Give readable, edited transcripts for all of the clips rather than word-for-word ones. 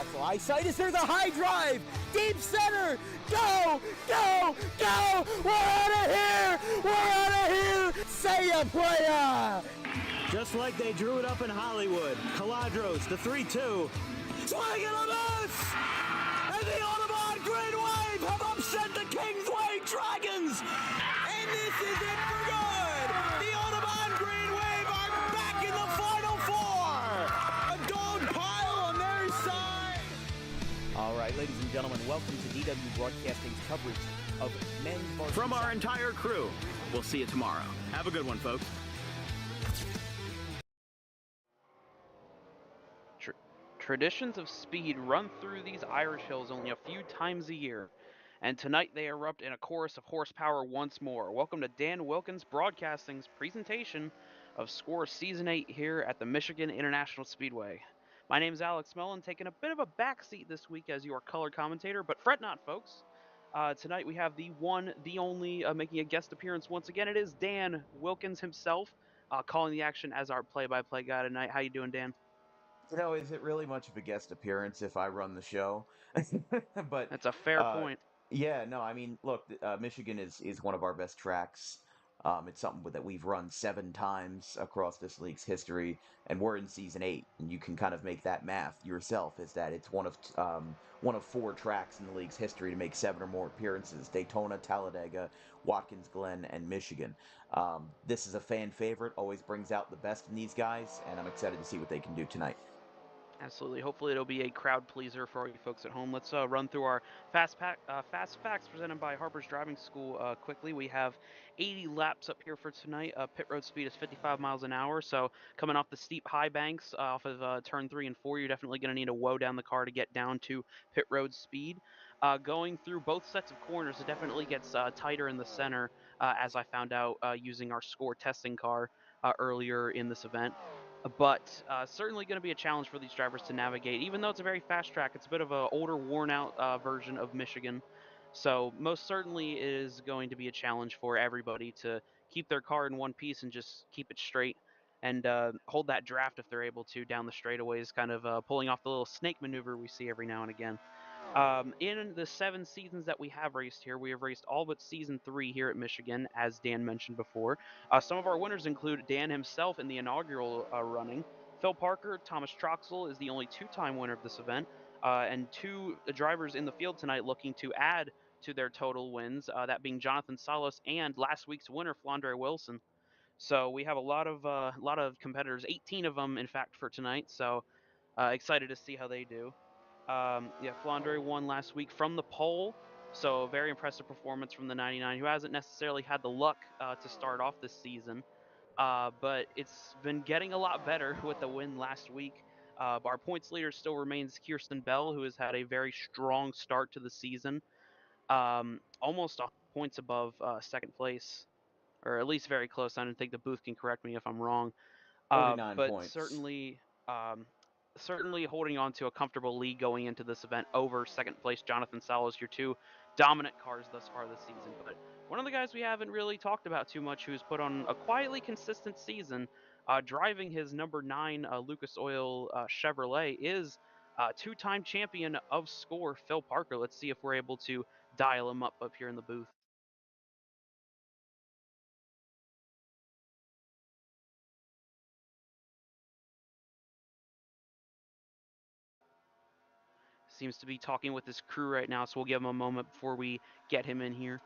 fly side. Is there the high drive? Deep center. Go, go, go. We're out of here. We're out of here. Say ya, playa. Just like they drew it up in Hollywood. Caladros, the 3-2. Swing and a miss! And the Audubon Green Wave have upset the Kingsway Dragons! And this is it for good! The Audubon Green Wave are back in the Final Four! A dog pile on their side! All right, ladies and gentlemen, welcome to DW Broadcasting's coverage of men's varsity From our soccer. entire crew, we'll see you tomorrow. Have a good one, folks. Traditions of speed run through these Irish hills only a few times a year, and tonight they erupt in a chorus of horsepower once more. Welcome to Dan Wilkins Broadcasting's presentation of Score Season 8 here at the Michigan International Speedway. My name is Alex Mellon, taking a bit of a backseat this week as your color commentator, but fret not, folks. Tonight we have the one, the only, making a guest appearance once again. It is Dan Wilkins himself, calling the action as our play-by-play guy tonight. How you doing, Dan? You know, is it really much of a guest appearance if I run the show? But That's a fair point. yeah, no, I mean, look, Michigan is one of our best tracks. It's something that we've run 7 times across this league's history, and we're in season 8, and you can kind of make that math yourself. Is that it's one of 4 tracks in the league's history to make 7 or more appearances: Daytona, Talladega, Watkins Glen, and Michigan. This is a fan favorite, always brings out the best in these guys, and I'm excited to see what they can do tonight. Absolutely. Hopefully it'll be a crowd pleaser for all you folks at home. Let's run through our fast facts presented by Harper's Driving School quickly. We have 80 laps up here for tonight. Pit road speed is 55 miles an hour. So coming off the steep high banks off of turn 3 and 4, you're definitely going to need to woe down the car to get down to pit road speed. Going through both sets of corners, it definitely gets tighter in the center, as I found out using our score testing car earlier in this event. But certainly going to be a challenge for these drivers to navigate. Even though it's a very fast track, it's a bit of an older, worn-out version of Michigan. So most certainly it is going to be a challenge for everybody to keep their car in one piece and just keep it straight and hold that draft if they're able to down the straightaways, kind of pulling off the little snake maneuver we see every now and again. In the 7 seasons that we have raced here, we have raced all but season 3 here at Michigan, as Dan mentioned before. Some of our winners include Dan himself in the inaugural running. Phil Parker, Thomas Troxel is the only 2-time winner of this event, and 2 drivers in the field tonight looking to add to their total wins, that being Jonathan Salos and last week's winner, Flandre Wilson. So we have a lot of competitors, 18 of them, in fact, for tonight. So excited to see how they do. Yeah, Flandre won last week from the pole, so a very impressive performance from the 99, who hasn't necessarily had the luck to start off this season, but it's been getting a lot better with the win last week. Our points leader still remains Kirsten Bell, who has had a very strong start to the season, almost points above second place, or at least very close. I don't think the booth can correct me if I'm wrong. 49 But points. certainly holding on to a comfortable lead going into this event over second place Jonathan Salos, your 2 dominant cars thus far this season. But one of the guys we haven't really talked about too much, who's put on a quietly consistent season, driving his number 9 Lucas Oil Chevrolet, is 2-time champion of Score, Phil Parker. Let's see if we're able to dial him up here in the booth. Seems to be talking with his crew right now, so we'll give him a moment before we get him in here.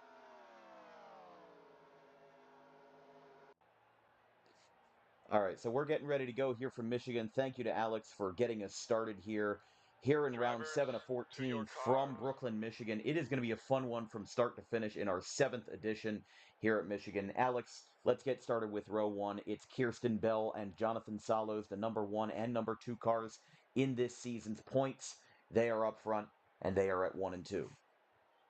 All right, so we're getting ready to go here from Michigan. Thank you to Alex for getting us started here in round 7 of 14 from Brooklyn, Michigan. It is going to be a fun one from start to finish in our 7th edition here at Michigan. Alex, let's get started with row 1. It's Kirsten Bell and Jonathan Salos, the number 1 and number 2 cars in this season's points. They are up front, and they are at 1 and 2.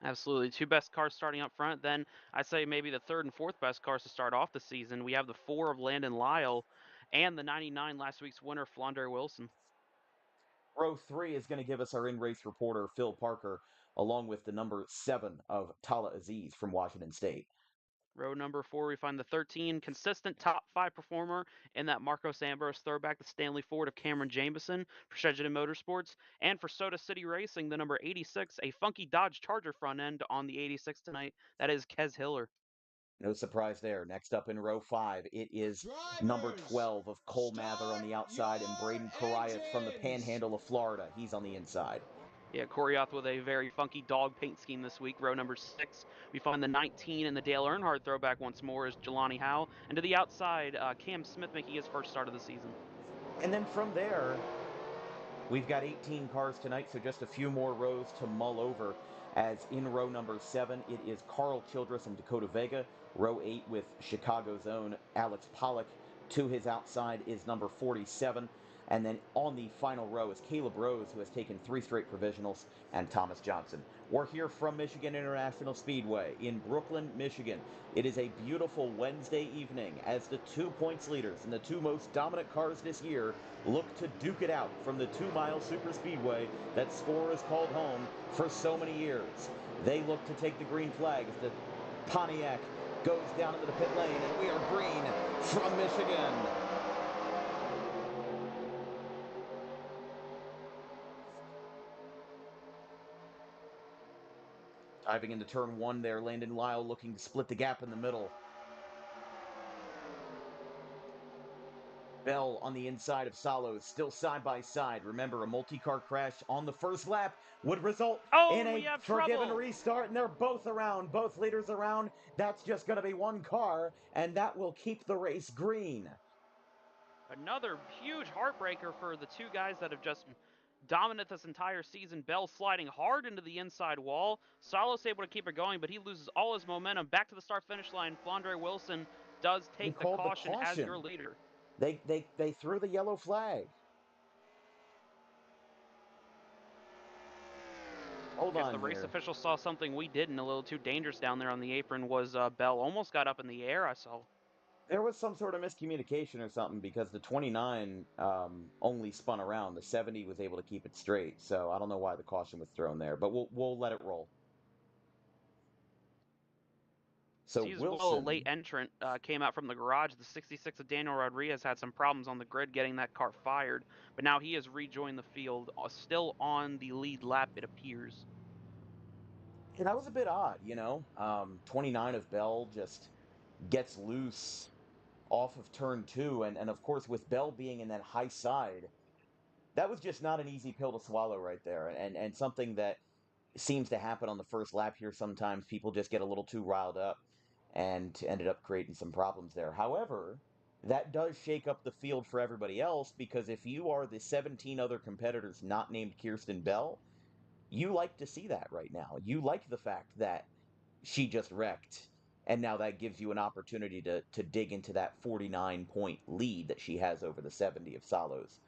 Absolutely. 2 best cars starting up front. Then I'd say maybe the 3rd and 4th best cars to start off the season. We have the 4 of Landon Lyle and the 99 last week's winner, Flandre Wilson. Row 3 is going to give us our in-race reporter, Phil Parker, along with the number 7 of Tala Aziz from Washington State. Row number 4, we find the 13 consistent top 5 performer in that Marcos Ambrose throwback, the Stanley Ford of Cameron Jameson for Shedden Motorsports. And for Soda City Racing, the number 86, a funky Dodge Charger front end on the 86 tonight. That is Kez Hiller. No surprise there. Next up in row 5, it is number 12 of Cole Mather on the outside and Braden Kariath from the Panhandle of Florida. He's on the inside. Yeah, Koryath with a very funky dog paint scheme this week. Row number 6, we find the 19 and the Dale Earnhardt throwback once more is Jelani Howe. And to the outside, Cam Smith making his first start of the season. And then from there, we've got 18 cars tonight, so just a few more rows to mull over. As in row number 7, it is Carl Childress and Dakota Vega. Row 8 with Chicago's own Alex Pollock. To his outside is number 47. And then on the final row is Caleb Rose, who has taken 3 straight provisionals, and Thomas Johnson. We're here from Michigan International Speedway in Brooklyn, Michigan. It is a beautiful Wednesday evening as the 2 points leaders and the 2 most dominant cars this year look to duke it out from the 2-mile Superspeedway that Score has called home for so many years. They look to take the green flag as the Pontiac goes down into the pit lane, and we are green from Michigan. Diving into turn 1 there, Landon Lyle looking to split the gap in the middle. Bell on the inside of Salos, still side by side. Remember, a multi-car crash on the first lap would result in we a have forgiven trouble. restart, and they're both around, both leaders around. That's just going to be one car, and that will keep the race green. Another huge heartbreaker for the 2 guys that have just dominant this entire season. Bell sliding hard into the inside wall. Salos able to keep it going, but he loses all his momentum. Back to the start-finish line. Flandre Wilson does take the caution as your leader. They threw the yellow flag. Hold on the here. race official saw something we didn't. A little too dangerous down there on the apron was Bell almost got up in the air, I saw. There was some sort of miscommunication or something because the 29 only spun around. The 70 was able to keep it straight. So I don't know why the caution was thrown there, but we'll let it roll. So He's Wilson, a late entrant, came out from the garage. The 66 of Daniel Rodriguez had some problems on the grid getting that car fired, but now he has rejoined the field, still on the lead lap, it appears. yeah, that was a bit odd, 29 of Bell just gets loose off of turn 2, and of course with Bell being in that high side, that was just not an easy pill to swallow right there, and something that seems to happen on the first lap here sometimes. People just get a little too riled up and ended up creating some problems there. However, that does shake up the field for everybody else, because if you are the 17 other competitors not named Kirsten Bell, you like to see that right now. You like the fact that she just wrecked, and now that gives you an opportunity to dig into that 49-point lead that she has over the 70 of Salos.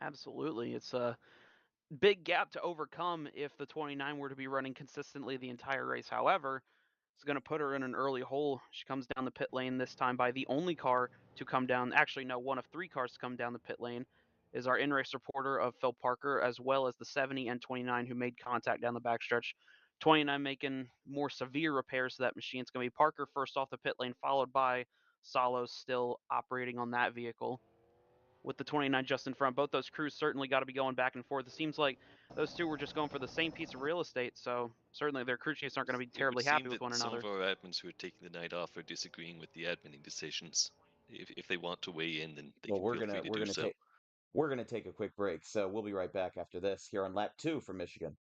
Absolutely. It's a big gap to overcome if the 29 were to be running consistently the entire race. However, it's going to put her in an early hole. She comes down the pit lane this time by the only car to come down. Actually, no, one of 3 cars to come down the pit lane is our in-race reporter of Phil Parker, as well as the 70 and 29 who made contact down the backstretch. 29 making more severe repairs to that machine. It's going to be Parker first off the pit lane, followed by Salos still operating on that vehicle with the 29 just in front. Both those crews certainly got to be going back and forth. It seems like those 2 were just going for the same piece of real estate, so certainly their crew chiefs aren't going to be terribly happy with one another. Some of our admins who are taking the night off are disagreeing with the adminning decisions. If they want to weigh in, then they can feel free to do so. We're gonna take a quick break, so we'll be right back after this here on lap 2 from Michigan.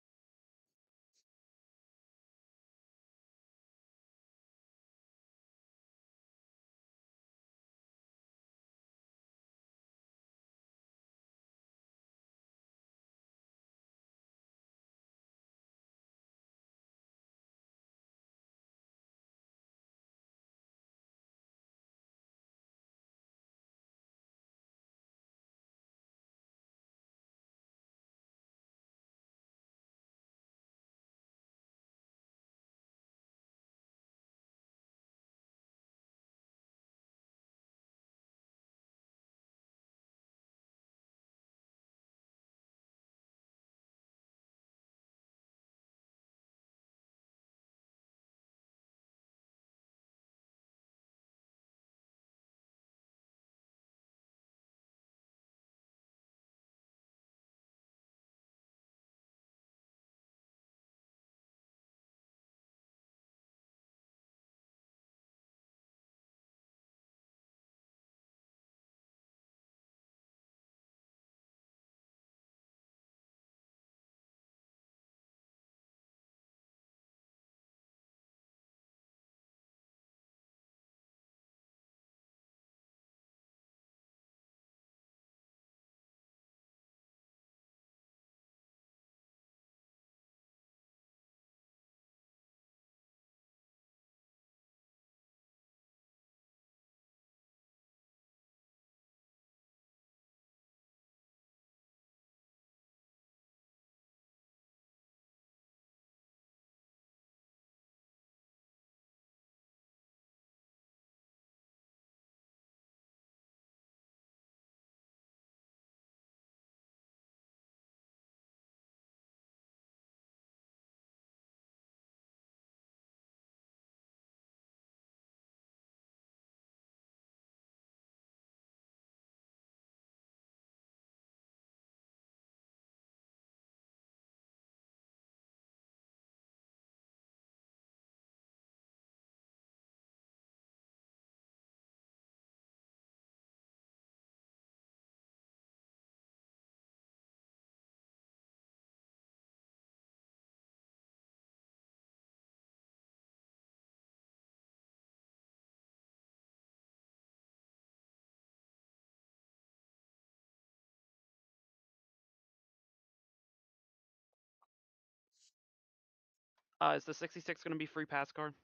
Is the 66 going to be free pass card?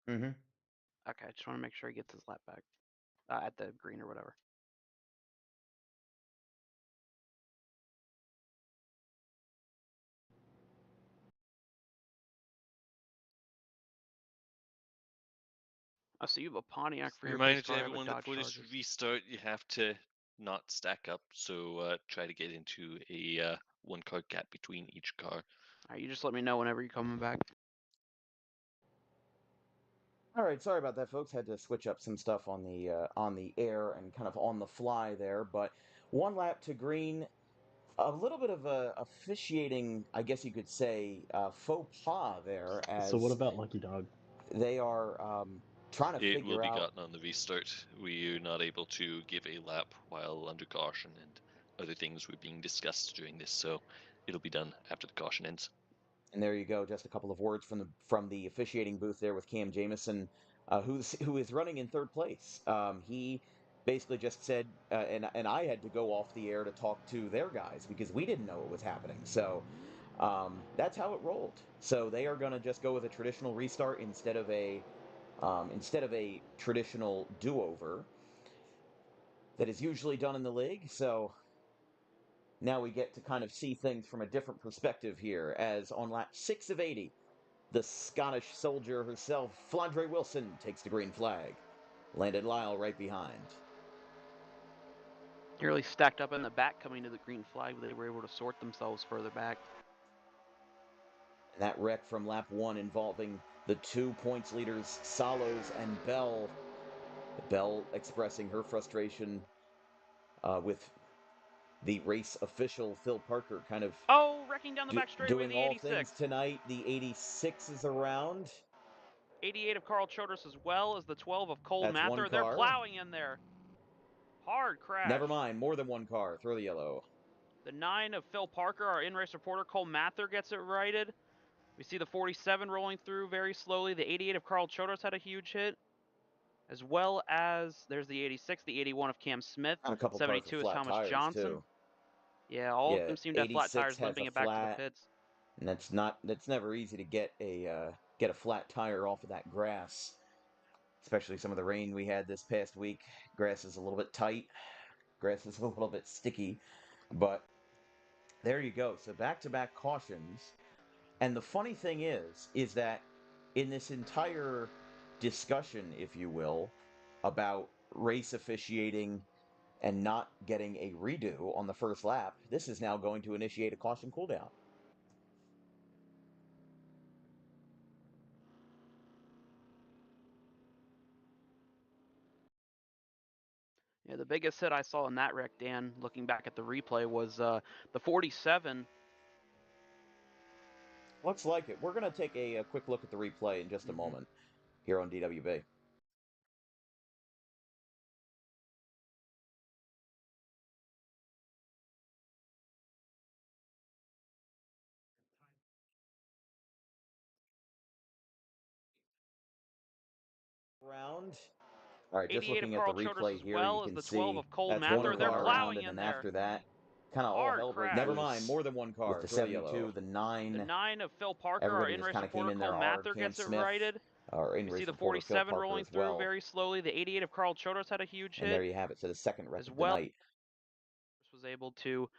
Mm-hmm. Okay, I just want to make sure he gets his lap back at the green or whatever. So you have a Pontiac for your base Reminder to car. I have a everyone that Dodge for this Charger. restart, you have to not stack up, so try to get into a one-car gap between each car. All right, you just let me know whenever you're coming back. All right, sorry about that, folks. Had to switch up some stuff on the air and kind of on the fly there. But one lap to green, a little bit of a officiating, I guess you could say, faux pas there. As So what about Lucky Dog? They are trying to It figure will be out. gotten on the restart. We are not able to give a lap while under caution, and other things were being discussed during this, so it'll be done after the caution ends. And there you go. Just a couple of words from the officiating booth there with Cam Jamison, who is running in third place. He basically just said, and I had to go off the air to talk to their guys because we didn't know what was happening. So that's how it rolled. So they are going to just go with a traditional restart instead of a traditional do-over that is usually done in the league. So now we get to kind of see things from a different perspective here, as on lap 6 of 80, the Scottish soldier herself, Flandre Wilson, takes the green flag. Landon Lyle right behind. You're really stacked up in the back coming to the green flag, but they were able to sort themselves further back. And that wreck from lap 1 involving the 2 points leaders, Salos and Bell. Bell expressing her frustration with the race official, Phil Parker, kind of wrecking down the back straightaway, doing the all 86. things tonight. The 86 is around. 88 of Carl Childress, as well as the 12 of Cole That's Mather. one They're car. plowing in there. Hard crash. Never mind, more than one car. Throw the yellow. The 9 of Phil Parker, our in-race reporter, Cole Mather, gets it righted. We see the 47 rolling through very slowly. The 88 of Carl Childress had a huge hit, as well as there's the 86, the 81 of Cam Smith, And a couple 72 is flat Thomas tires, Johnson. Too. Yeah, all of them seem to have flat tires, limping it back to the pits. And that's never easy to get a flat tire off of that grass, especially some of the rain we had this past week. Grass is a little bit tight. Grass is a little bit sticky, but there you go. So back-to-back cautions. And the funny thing is that in this entire discussion, if you will, about race officiating and not getting a redo on the first lap, this is now going to initiate a caution cooldown. Yeah, the biggest hit I saw in that wreck, Dan, looking back at the replay, was the 47. Looks like it. We're going to take a quick look at the replay in just a moment here on DWB. Round. All right, just looking at the replay here, you can see that's one car around, and then after that, kind of all hell breaks loose. Never mind, more than one car. With the 72, the 9. The 9 of Phil Parker, our everybody just in-race kind of came reporter, in there Cole hard. Mather, Cam gets it Smith, righted. our We in-race see the reporter, Phil 47 Parker, rolling as well. through very slowly. The 88 of Carl Childress had a huge hit. And there you have it. So the second wreck of the night. Was able to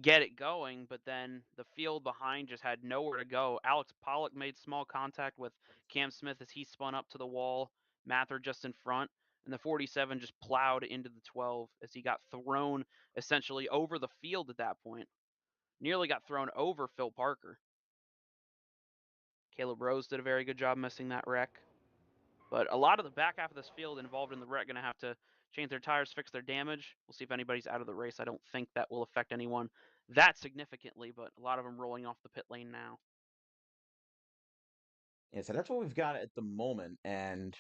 get it going, but then the field behind just had nowhere to go. Alex Pollock made small contact with Cam Smith as he spun up to the wall. Mather just in front, and the 47 just plowed into the 12 as he got thrown essentially over the field at that point. Nearly got thrown over Phil Parker. Caleb Rose did a very good job missing that wreck. But a lot of the back half of this field involved in the wreck going to have to change their tires, fix their damage. We'll see if anybody's out of the race. I don't think that will affect anyone that significantly, but a lot of them rolling off the pit lane now. Yeah, so that's what we've got at the moment, and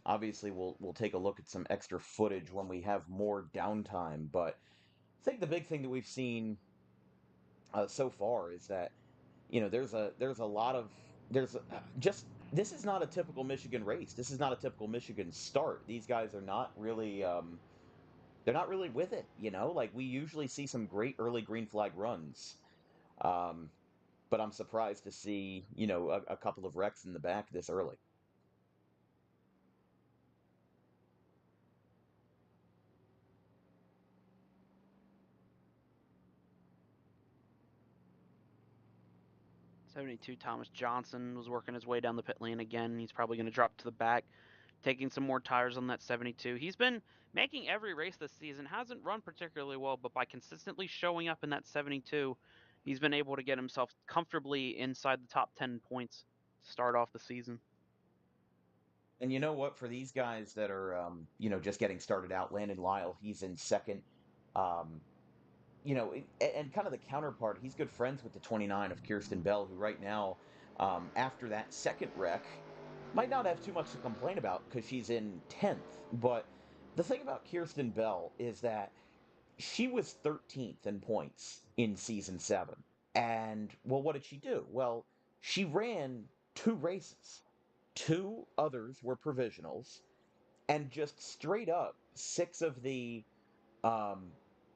obviously we'll take a look at some extra footage when we have more downtime. But I think the big thing that we've seen so far is that there's a lot of just this is not a typical Michigan race. This is not a typical Michigan start. These guys are not really they're not really with it. Like we usually see some great early green flag runs, but but I'm surprised to see, a couple of wrecks in the back this early. '72 Thomas Johnson was working his way down the pit lane again. He's probably going to drop to the back, taking some more tires on that 72. He's been making every race this season. Hasn't run particularly well, but by consistently showing up in that 72, he's been able to get himself comfortably inside the top 10 points to start off the season. And you know what? For these guys that are, just getting started out, Landon Lyle, he's in second. Um, and kind of the counterpart, he's good friends with the 29 of Kirsten Bell, who right now, after that second wreck, might not have too much to complain about because she's in 10th. But the thing about Kirsten Bell is that she was 13th in points in season 7. And, well, what did she do? Well, she ran 2 races. 2 others were provisionals, and just straight up 6 of the um,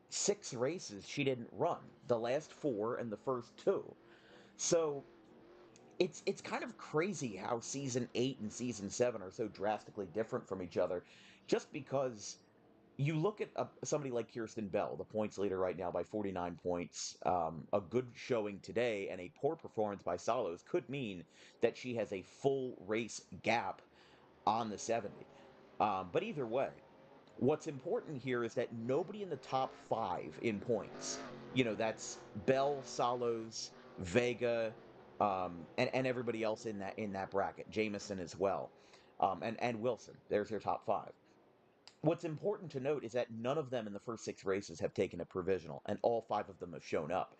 6 races she didn't run. The last 4 and the first 2. So it's kind of crazy how season 8 and season 7 are so drastically different from each other, just because you look at somebody like Kirsten Bell, the points leader right now by 49 points. A good showing today and a poor performance by Salos could mean that she has a full race gap on the 70. But either way, what's important here is that nobody in the top 5 in points, that's Bell, Salos, Vega, and everybody else in that bracket, Jameson as well, and Wilson. There's your top 5. What's important to note is that none of them in the first 6 races have taken a provisional, and all 5 of them have shown up.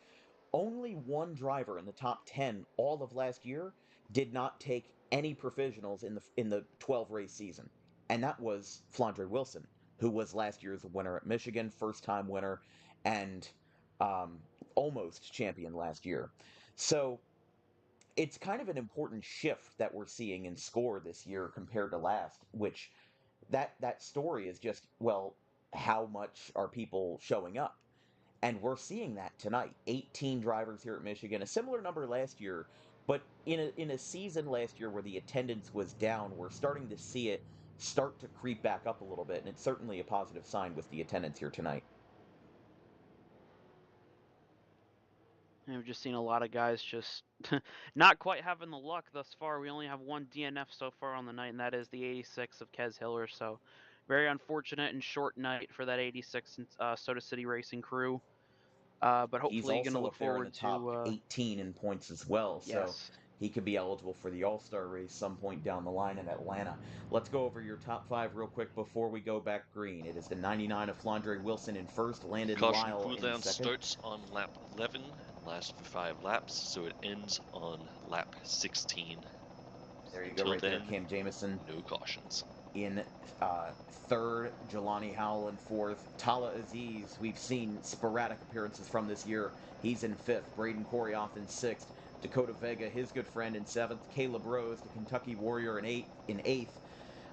Only one driver in the top 10 all of last year did not take any provisionals in the 12 race season, and that was Flandre Wilson, who was last year's winner at Michigan, first time winner, and almost champion last year. So it's kind of an important shift that we're seeing in score this year compared to last, which that story is just, well, how much are people showing up? And we're seeing that tonight. 18 drivers here at Michigan, a similar number last year, but in a season last year where the attendance was down, we're starting to see it start to creep back up a little bit, and it's certainly a positive sign with the attendance here tonight. And we've just seen a lot of guys just not quite having the luck thus far. We only have one DNF so far on the night, and that is the 86 of Kez Hiller. So very unfortunate and short night for that 86 Soda City Racing crew. But He's hopefully, going to also look up there in forward the top to 18 in points as well, so yes. he could be eligible for the All-Star race some point down the line in Atlanta. Let's go over your top 5 real quick before we go back green. It is the 99 of Flandre Wilson in first, Landon Caution Lyle in cooldown second. starts on lap 11 and lasts for 5 laps, so it ends on lap 16. There you Until go, right then, there, Cam Jamison no cautions. in third, Jelani Howell in fourth, Tala Aziz. We've seen sporadic appearances from this year. He's in fifth. Braden Koryoff in sixth. Dakota Vega, his good friend, in seventh. Caleb Rose, the Kentucky Warrior, in eighth.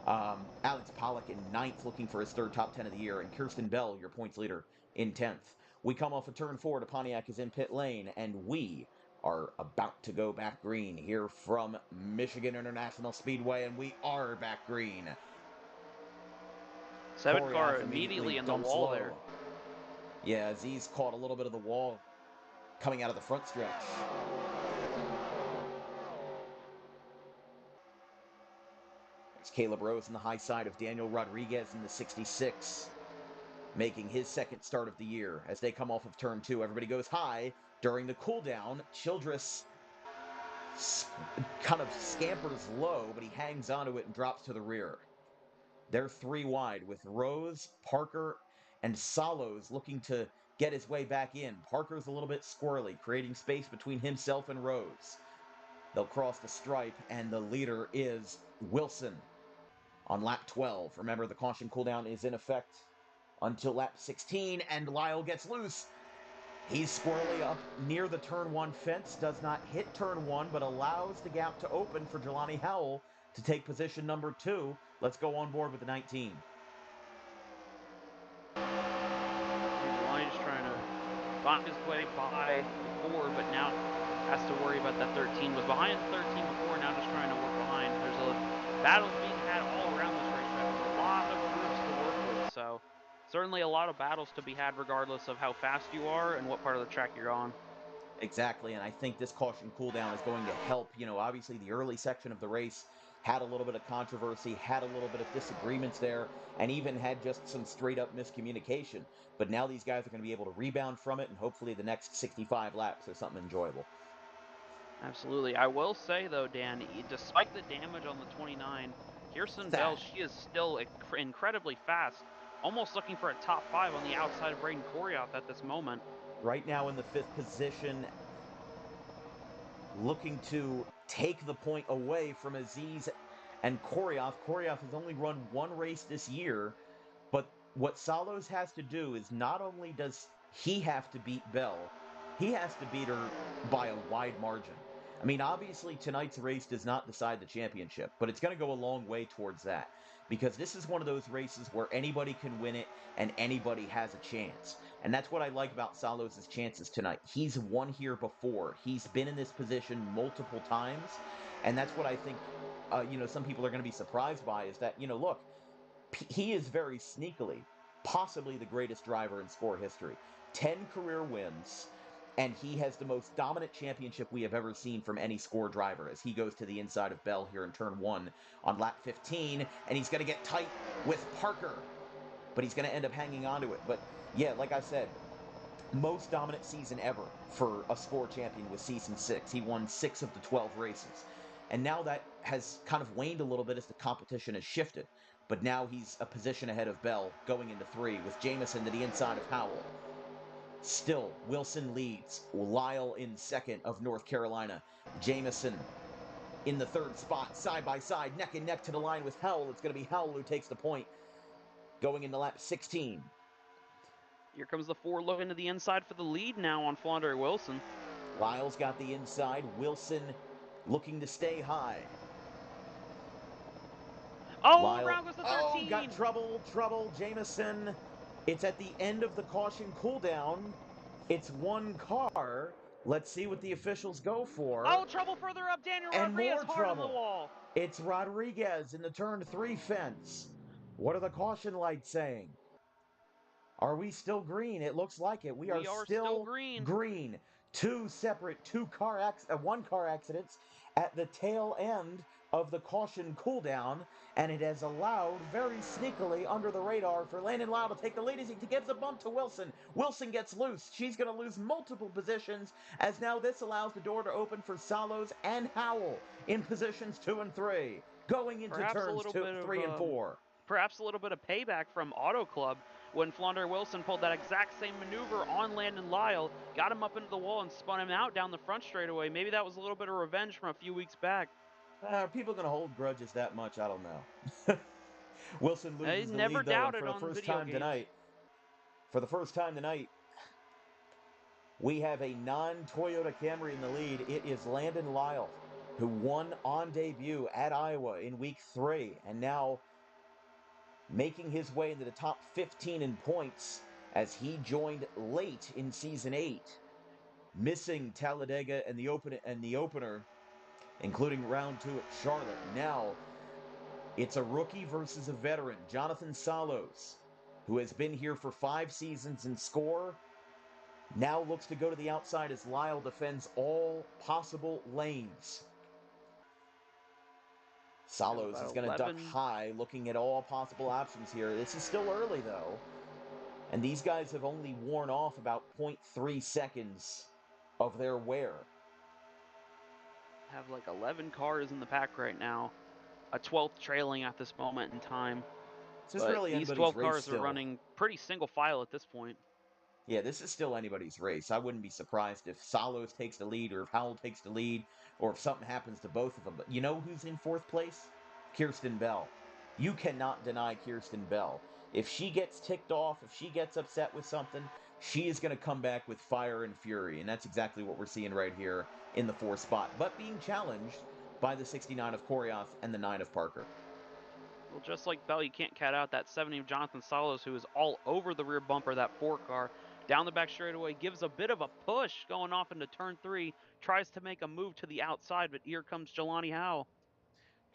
Alex Pollock in ninth, looking for his third top 10 of the year. And Kirsten Bell, your points leader, in 10th. We come off a turn 4 to Pontiac is in pit lane, and we are about to go back green here from Michigan International Speedway, and we are back green. 7 car Koryoff immediately in the dumps wall low. there. Yeah, Aziz caught a little bit of the wall coming out of the front stretch. It's Caleb Rose in the high side of Daniel Rodriguez in the 66, making his second start of the year. As they come off of turn 2, everybody goes high. During the cooldown, Childress kind of scampers low, but he hangs onto it and drops to the rear. They're 3 wide with Rose, Parker, and Salos looking to get his way back in. Parker's a little bit squirrely, creating space between himself and Rose. They'll cross the stripe, and the leader is Wilson on lap 12. Remember, the caution cooldown is in effect until lap 16, and Lyle gets loose. He's squirrely up near the turn 1 fence, does not hit turn 1, but allows the gap to open for Jelani Howell to take position number 2. Let's go on board with the 19. Jelani's trying to find his way by the 4, but now has to worry about that 13. Was behind the 13 before, now just trying to work behind. There's a battles being had all around this racetrack. There's a lot of groups to work with, so certainly a lot of battles to be had regardless of how fast you are and what part of the track you're on. Exactly, and I think this caution cooldown is going to help. You know, obviously the early section of the race had a little bit of controversy, had a little bit of disagreements there, and even had just some straight up miscommunication. But now these guys are going to be able to rebound from it, and hopefully the next 65 laps are something enjoyable. Absolutely. I will say, though, Dan, despite the damage on the 29, Kirsten Bell, she is still incredibly fast, almost looking for a top 5 on the outside of Braden Koryoff at this moment. Right now in the 5th position, looking to take the point away from Aziz and Koryoff. Koryoff has only run one race this year, but what Salos has to do is not only does he have to beat Bell, he has to beat her by a wide margin. I mean, obviously tonight's race does not decide the championship, but it's going to go a long way towards that, because this is one of those races where anybody can win it and anybody has a chance. And that's what I like about Salos' chances tonight. He's won here before. He's been in this position multiple times, and that's what I think, some people are going to be surprised by, is that, look, he is very sneakily possibly the greatest driver in score history. 10 career wins, and he has the most dominant championship we have ever seen from any score driver as he goes to the inside of Bell here in turn 1 on lap 15, and he's going to get tight with Parker, but he's going to end up hanging on to it. But yeah, like I said, most dominant season ever for a score champion was season 6. He won 6 of the 12 races. And now that has kind of waned a little bit as the competition has shifted. But now he's a position ahead of Bell going into 3 with Jamison to the inside of Howell. Still, Wilson leads. Lyle in 2nd of North Carolina. Jamison in the 3rd spot, side by side, neck and neck to the line with Howell. It's going to be Howell who takes the point going into lap 16. Here comes the 4 looking to the inside for the lead now on Flandre Wilson. Lyle's got the inside. Wilson looking to stay high. Oh, Lyle, around goes the 13. Oh, got trouble. Jamison. It's at the end of the caution cooldown. It's one car. Let's see what the officials go for. Oh, trouble further up. Daniel And Rodriguez more hard on trouble. the wall. It's Rodriguez in the turn 3 fence. What are the caution lights saying? Are we still green? It looks like it. We are still green. One car accidents at the tail end of the caution cooldown, and it has allowed very sneakily under the radar for Landon Lyle to take the lead as he gives a bump to Wilson. Wilson gets loose. She's going to lose multiple positions, as now this allows the door to open for Salos and Howell in positions 2 and 3, going into turns 3 and 4. Perhaps a little bit of payback from Auto Club when Flandre Wilson pulled that exact same maneuver on Landon Lyle, got him up into the wall and spun him out down the front straightaway. Maybe that was a little bit of revenge from a few weeks back. Are people going to hold grudges that much? I don't know. Wilson loses the lead, though, and for the first time tonight. For the first time tonight, we have a non-Toyota Camry in the lead. It is Landon Lyle, who won on debut at Iowa in week 3, and now making his way into the top 15 in points as he joined late in season 8, missing Talladega and the opener, including round 2 at Charlotte. Now it's a rookie versus a veteran, Jonathan Salos, who has been here for 5 seasons in score, now looks to go to the outside as Lyle defends all possible lanes. Salos is going to duck high, looking at all possible options here. This is still early, though. And these guys have only worn off about 0.3 seconds of their wear. Have like 11 cars in the pack right now. A 12th trailing at this moment in time. These 12 cars are running pretty single file at this point. Yeah, this is still anybody's race. I wouldn't be surprised if Salos takes the lead, or if Howell takes the lead, or if something happens to both of them. But you know who's in 4th place? Kirsten Bell. You cannot deny Kirsten Bell. If she gets ticked off, if she gets upset with something, she is going to come back with fire and fury. And that's exactly what we're seeing right here in the 4th spot. But being challenged by the 69 of Koryoff and the 9 of Parker. Well, just like Bell, you can't cat out that 70 of Jonathan Salos, who is all over the rear bumper of that 4 car. Down the back straightaway, gives a bit of a push going off into turn 3, tries to make a move to the outside, but here comes Jelani Howe.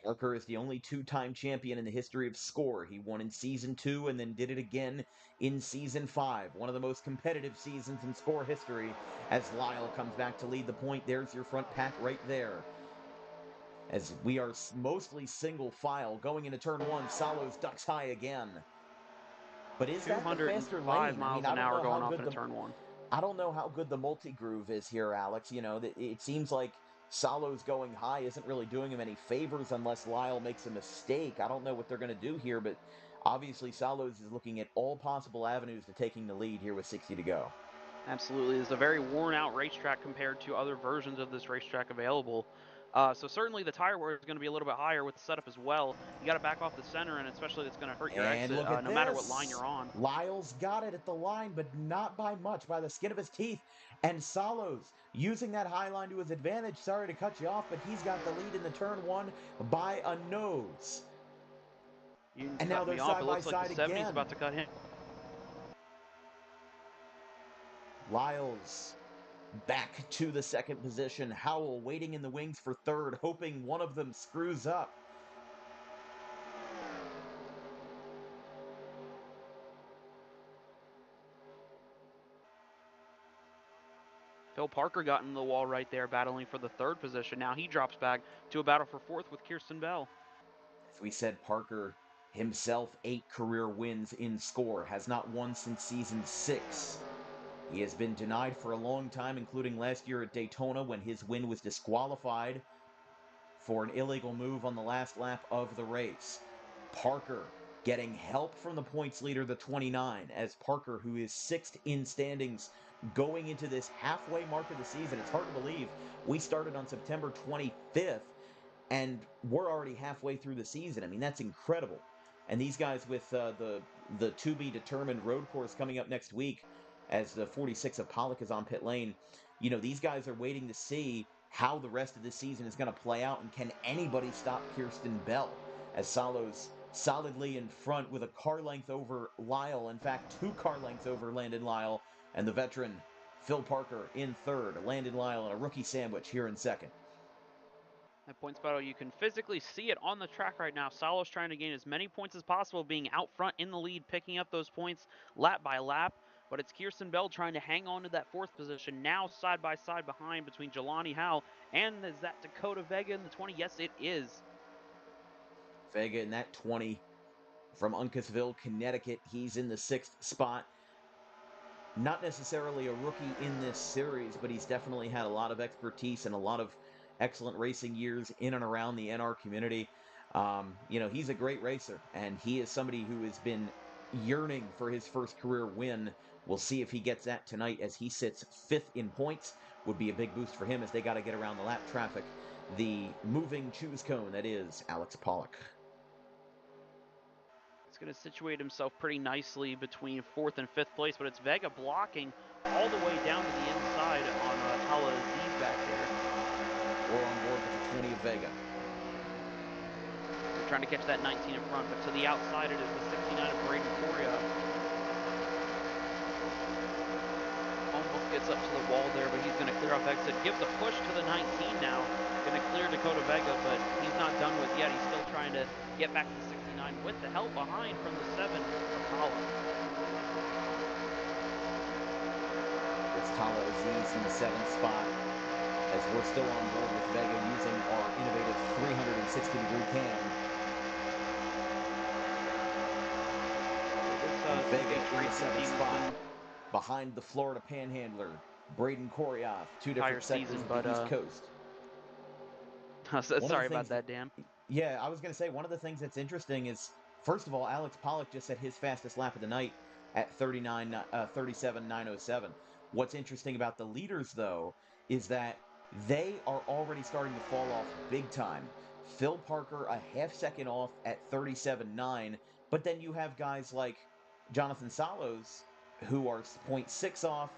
Parker is the only two-time champion in the history of Score. He won in Season 2 and then did it again in Season 5. One of the most competitive seasons in Score history as Lyle comes back to lead the point. There's your front pack right there. As we are mostly single file going into turn 1, Salos ducks high again. But is that the faster 205 lane? miles I an don't hour know going how off good into turn 1. I don't know how good the multi-groove is here, Alex. You know, it seems like Salo's going high isn't really doing him any favors unless Lyle makes a mistake. I don't know what they're going to do here, but obviously Salos is looking at all possible avenues to taking the lead here with 60 to go. Absolutely. It's a very worn-out racetrack compared to other versions of this racetrack available. So certainly the tire wear is going to be a little bit higher with the setup as well. You got to back off the center, and especially it's going to hurt your And exit look at no matter what line you're on. Lyle's got it at the line, but not by much, by the skin of his teeth. And Salos using that high line to his advantage. Sorry to cut you off, but he's got the lead in the turn 1 by a nose. And now they're side by side again. It looks like the 70's again. about to cut him. Lyles back to the second position. Howell waiting in the wings for third, hoping one of them screws up. Phil Parker got in the wall right there, battling for the third position. Now he drops back to a battle for fourth with Kirsten Bell. As we said, Parker himself 8 career wins in Score, has not won since season 6. He has been denied for a long time, including last year at Daytona when his win was disqualified for an illegal move on the last lap of the race. Parker getting help from the points leader, the 29, as Parker, who is 6th in standings going into this halfway mark of the season. It's hard to believe we started on September 25th and we're already halfway through the season. I mean, that's incredible. And these guys with the to-be-determined road course coming up next week as the 46 of Pollock is on pit lane, you know, these guys are waiting to see how the rest of the season is going to play out, and can anybody stop Kirsten Bell as Salos solidly in front with a car length over Lyle, in fact 2 car lengths over Landon Lyle, and the veteran Phil Parker in third, Landon Lyle in a rookie sandwich here in second. That points battle, you can physically see it on the track right now. Salos trying to gain as many points as possible, being out front in the lead, picking up those points lap by lap. But it's Kirsten Bell trying to hang on to that fourth position, now side by side behind between Jelani Howe and is that Dakota Vega in the 20? Yes, it is. Vega in that 20 from Uncasville, Connecticut. He's in the 6th spot. Not necessarily a rookie in this series, but he's definitely had a lot of expertise and a lot of excellent racing years in and around the NR community. You know, he's a great racer, and he is somebody who has been yearning for his first career win. We'll see if he gets that tonight as he sits 5th in points. Would be a big boost for him as they got to get around the lap traffic. The moving choose cone, that is Alex Pollock. He's going to situate himself pretty nicely between 4th and 5th place, but it's Vega blocking all the way down to the inside on Tala Aziz back there. We're on board with the 20 of Vega. They're trying to catch that 19 in front, but to the outside it is the 69 of Braden Coria. Almost gets up to the wall there, but he's going to clear off exit. Gives a push to the 19 now. Going to clear Dakota Vega, but he's not done with yet. He's still trying to get back to 69 with the help behind from the 7 of Tala. It's Tala Aziz in the 7th spot, as we're still on board with Vega using our innovative 360-degree cam. Vega in the 7th spot, behind the Florida Panhandler, Braden Koryoff, 2 different sectors of the East Coast. Sorry about that, Dan. Yeah, I was going to say, one of the things that's interesting is, first of all, Alex Pollock just set his fastest lap of the night at 37.907. What's interesting about the leaders, though, is that they are already starting to fall off big time. Phil Parker a half second off at 37.9, but then you have guys like Jonathan Salos, who are 0.6 off,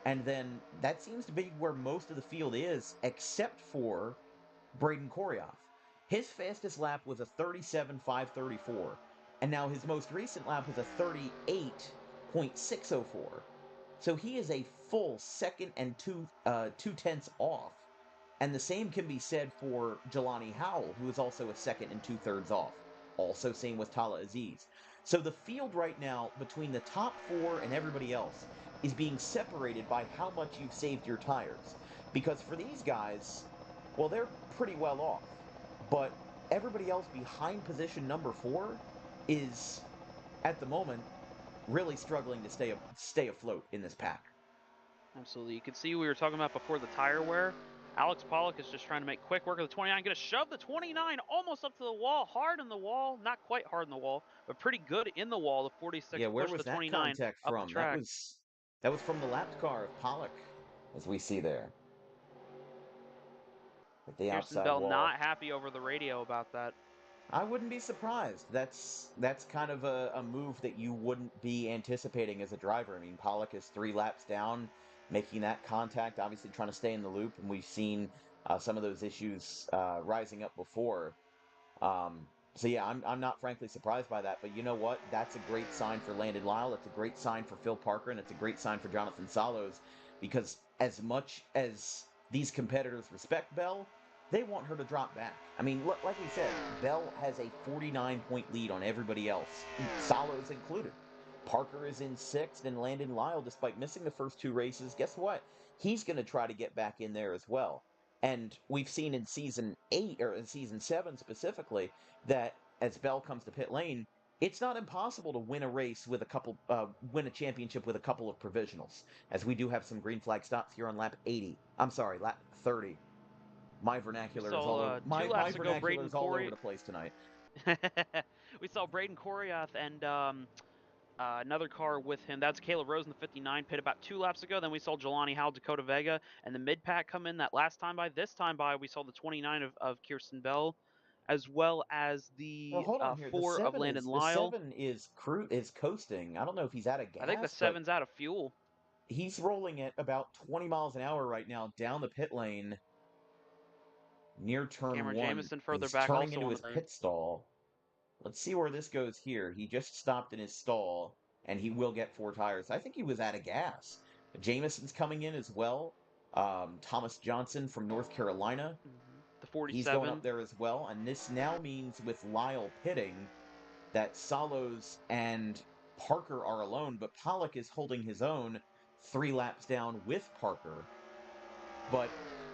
and then that seems to be where most of the field is, except for Braden Koryoff. His fastest lap was a 37.534, and now his most recent lap was a 38.604. So he is a full second and 2/10 off. And the same can be said for Jelani Howell, who is also a second and 2/3 off. Also, same with Tala Aziz. So the field right now, between the top four and everybody else, is being separated by how much you've saved your tires. Because for these guys, well, they're pretty well off. But everybody else behind position number 4 is, at the moment, really struggling to stay afloat in this pack. Absolutely. You can see we were talking about before the tire wear. Alex Pollock is just trying to make quick work of the 29. Going to shove the 29 almost up to the wall. Hard in the wall. Not quite hard in the wall, but pretty good in the wall. The 46 Yeah, where pushed was the that 29 contact up from? the track. That was from the lapped car of Pollock, as we see there. At the Kirsten outside Bell wall. not happy over the radio about that. I wouldn't be surprised. That's kind of a move that you wouldn't be anticipating as a driver. I mean, Pollock is 3 laps down, making that contact, obviously trying to stay in the loop, and we've seen some of those issues rising up before. So yeah, I'm not frankly surprised by that, but you know what? That's a great sign for Landon Lyle. It's a great sign for Phil Parker, and it's a great sign for Jonathan Salos, because as much as these competitors respect Bell, they want her to drop back. I mean, like we said, Bell has a 49-point lead on everybody else, Salos included. Parker is in 6th, and Landon Lyle, despite missing the first 2 races, guess what? He's going to try to get back in there as well. And we've seen in Season 8, or in Season 7 specifically, that as Bell comes to pit lane, it's not impossible to win a race with win a championship with a couple of provisionals, as we do have some green flag stops here on lap 80. I'm sorry, lap 30. My vernacular is all over. My vernacular is all over the place tonight. We saw Braden Koryath and another car with him. That's Caleb Rose in the 59, pit about 2 laps ago. Then we saw Jelani Howell, Dakota Vega, and the mid-pack come in that last time by. This time by, we saw the 29 of Kirsten Bell, as well as the Well, hold on here. 4 of Landon Lyle. The 7 is coasting. I don't know if he's out of gas. I think the 7's out of fuel. He's rolling at about 20 miles an hour right now down the pit lane near turn Cameron 1. Jamison further He's back, turning also into on his the green. pit stall. Let's see where this goes here. He just stopped in his stall, and he will get 4 tires. I think he was out of gas. Jamison's coming in as well. Thomas Johnson from North Carolina. The 47. He's going up there as well. And this now means with Lyle pitting that Salos and Parker are alone, but Pollock is holding his own 3 laps down with Parker. But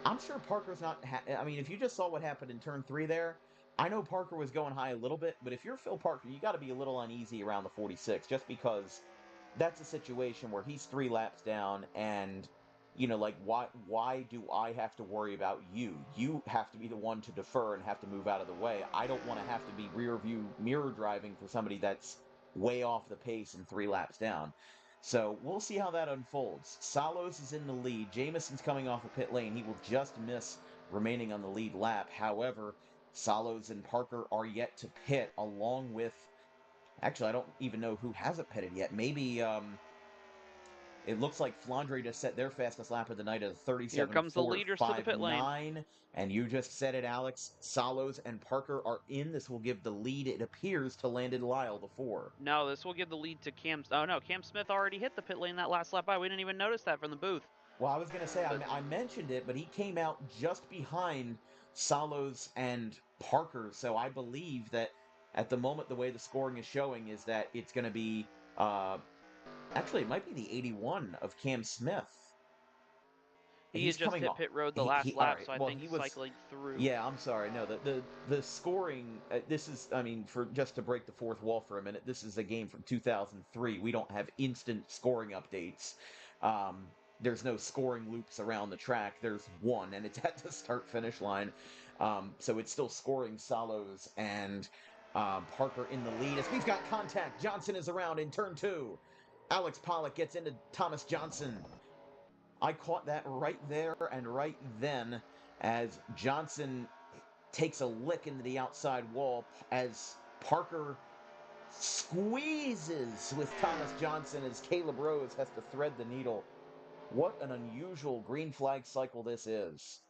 I'm sure Parker's not... I mean, if you just saw what happened in turn 3 there, I know Parker was going high a little bit, but if you're Phil Parker, you got to be a little uneasy around the 46, just because that's a situation where he's 3 laps down, and, you know, like, why do I have to worry about you? You have to be the one to defer and have to move out of the way. I don't want to have to be rear view mirror driving for somebody that's way off the pace and 3 laps down. So we'll see how that unfolds. Salos is in the lead. Jamison's coming off the pit lane. He will just miss remaining on the lead lap. However, Salos and Parker are yet to pit, along with... Actually, I don't even know who hasn't pitted yet. Maybe, it looks like Flandre just set their fastest lap of the night at a 37.459. Here comes the leaders to the pit lane. And you just said it, Alex. Salos and Parker are in. This will give the lead, it appears, to Landon Lyle, the 4. No, this will give the lead to Cam... Oh, no, Cam Smith already hit the pit lane that last lap by. We didn't even notice that from the booth. Well, I was going to say, I mentioned it, but he came out just behind Salos and Parker, so I believe that at the moment the way the scoring is showing is that it's going to be, actually it might be the 81 of Cam Smith. He had just hit pit road the last lap, so I think he's cycling through. Yeah, I'm sorry, no, the scoring, this is, I mean, for just to break the fourth wall for a minute, this is a game from 2003. We don't have instant scoring updates. There's no scoring loops around the track. There's one, and it's at the start-finish line. So it's still scoring Salos and Parker in the lead. As we've got contact, Johnson is around in turn 2. Alex Pollock gets into Thomas Johnson. I caught that right there and right then as Johnson takes a lick into the outside wall as Parker squeezes with Thomas Johnson as Caleb Rose has to thread the needle. What an unusual green flag cycle this is.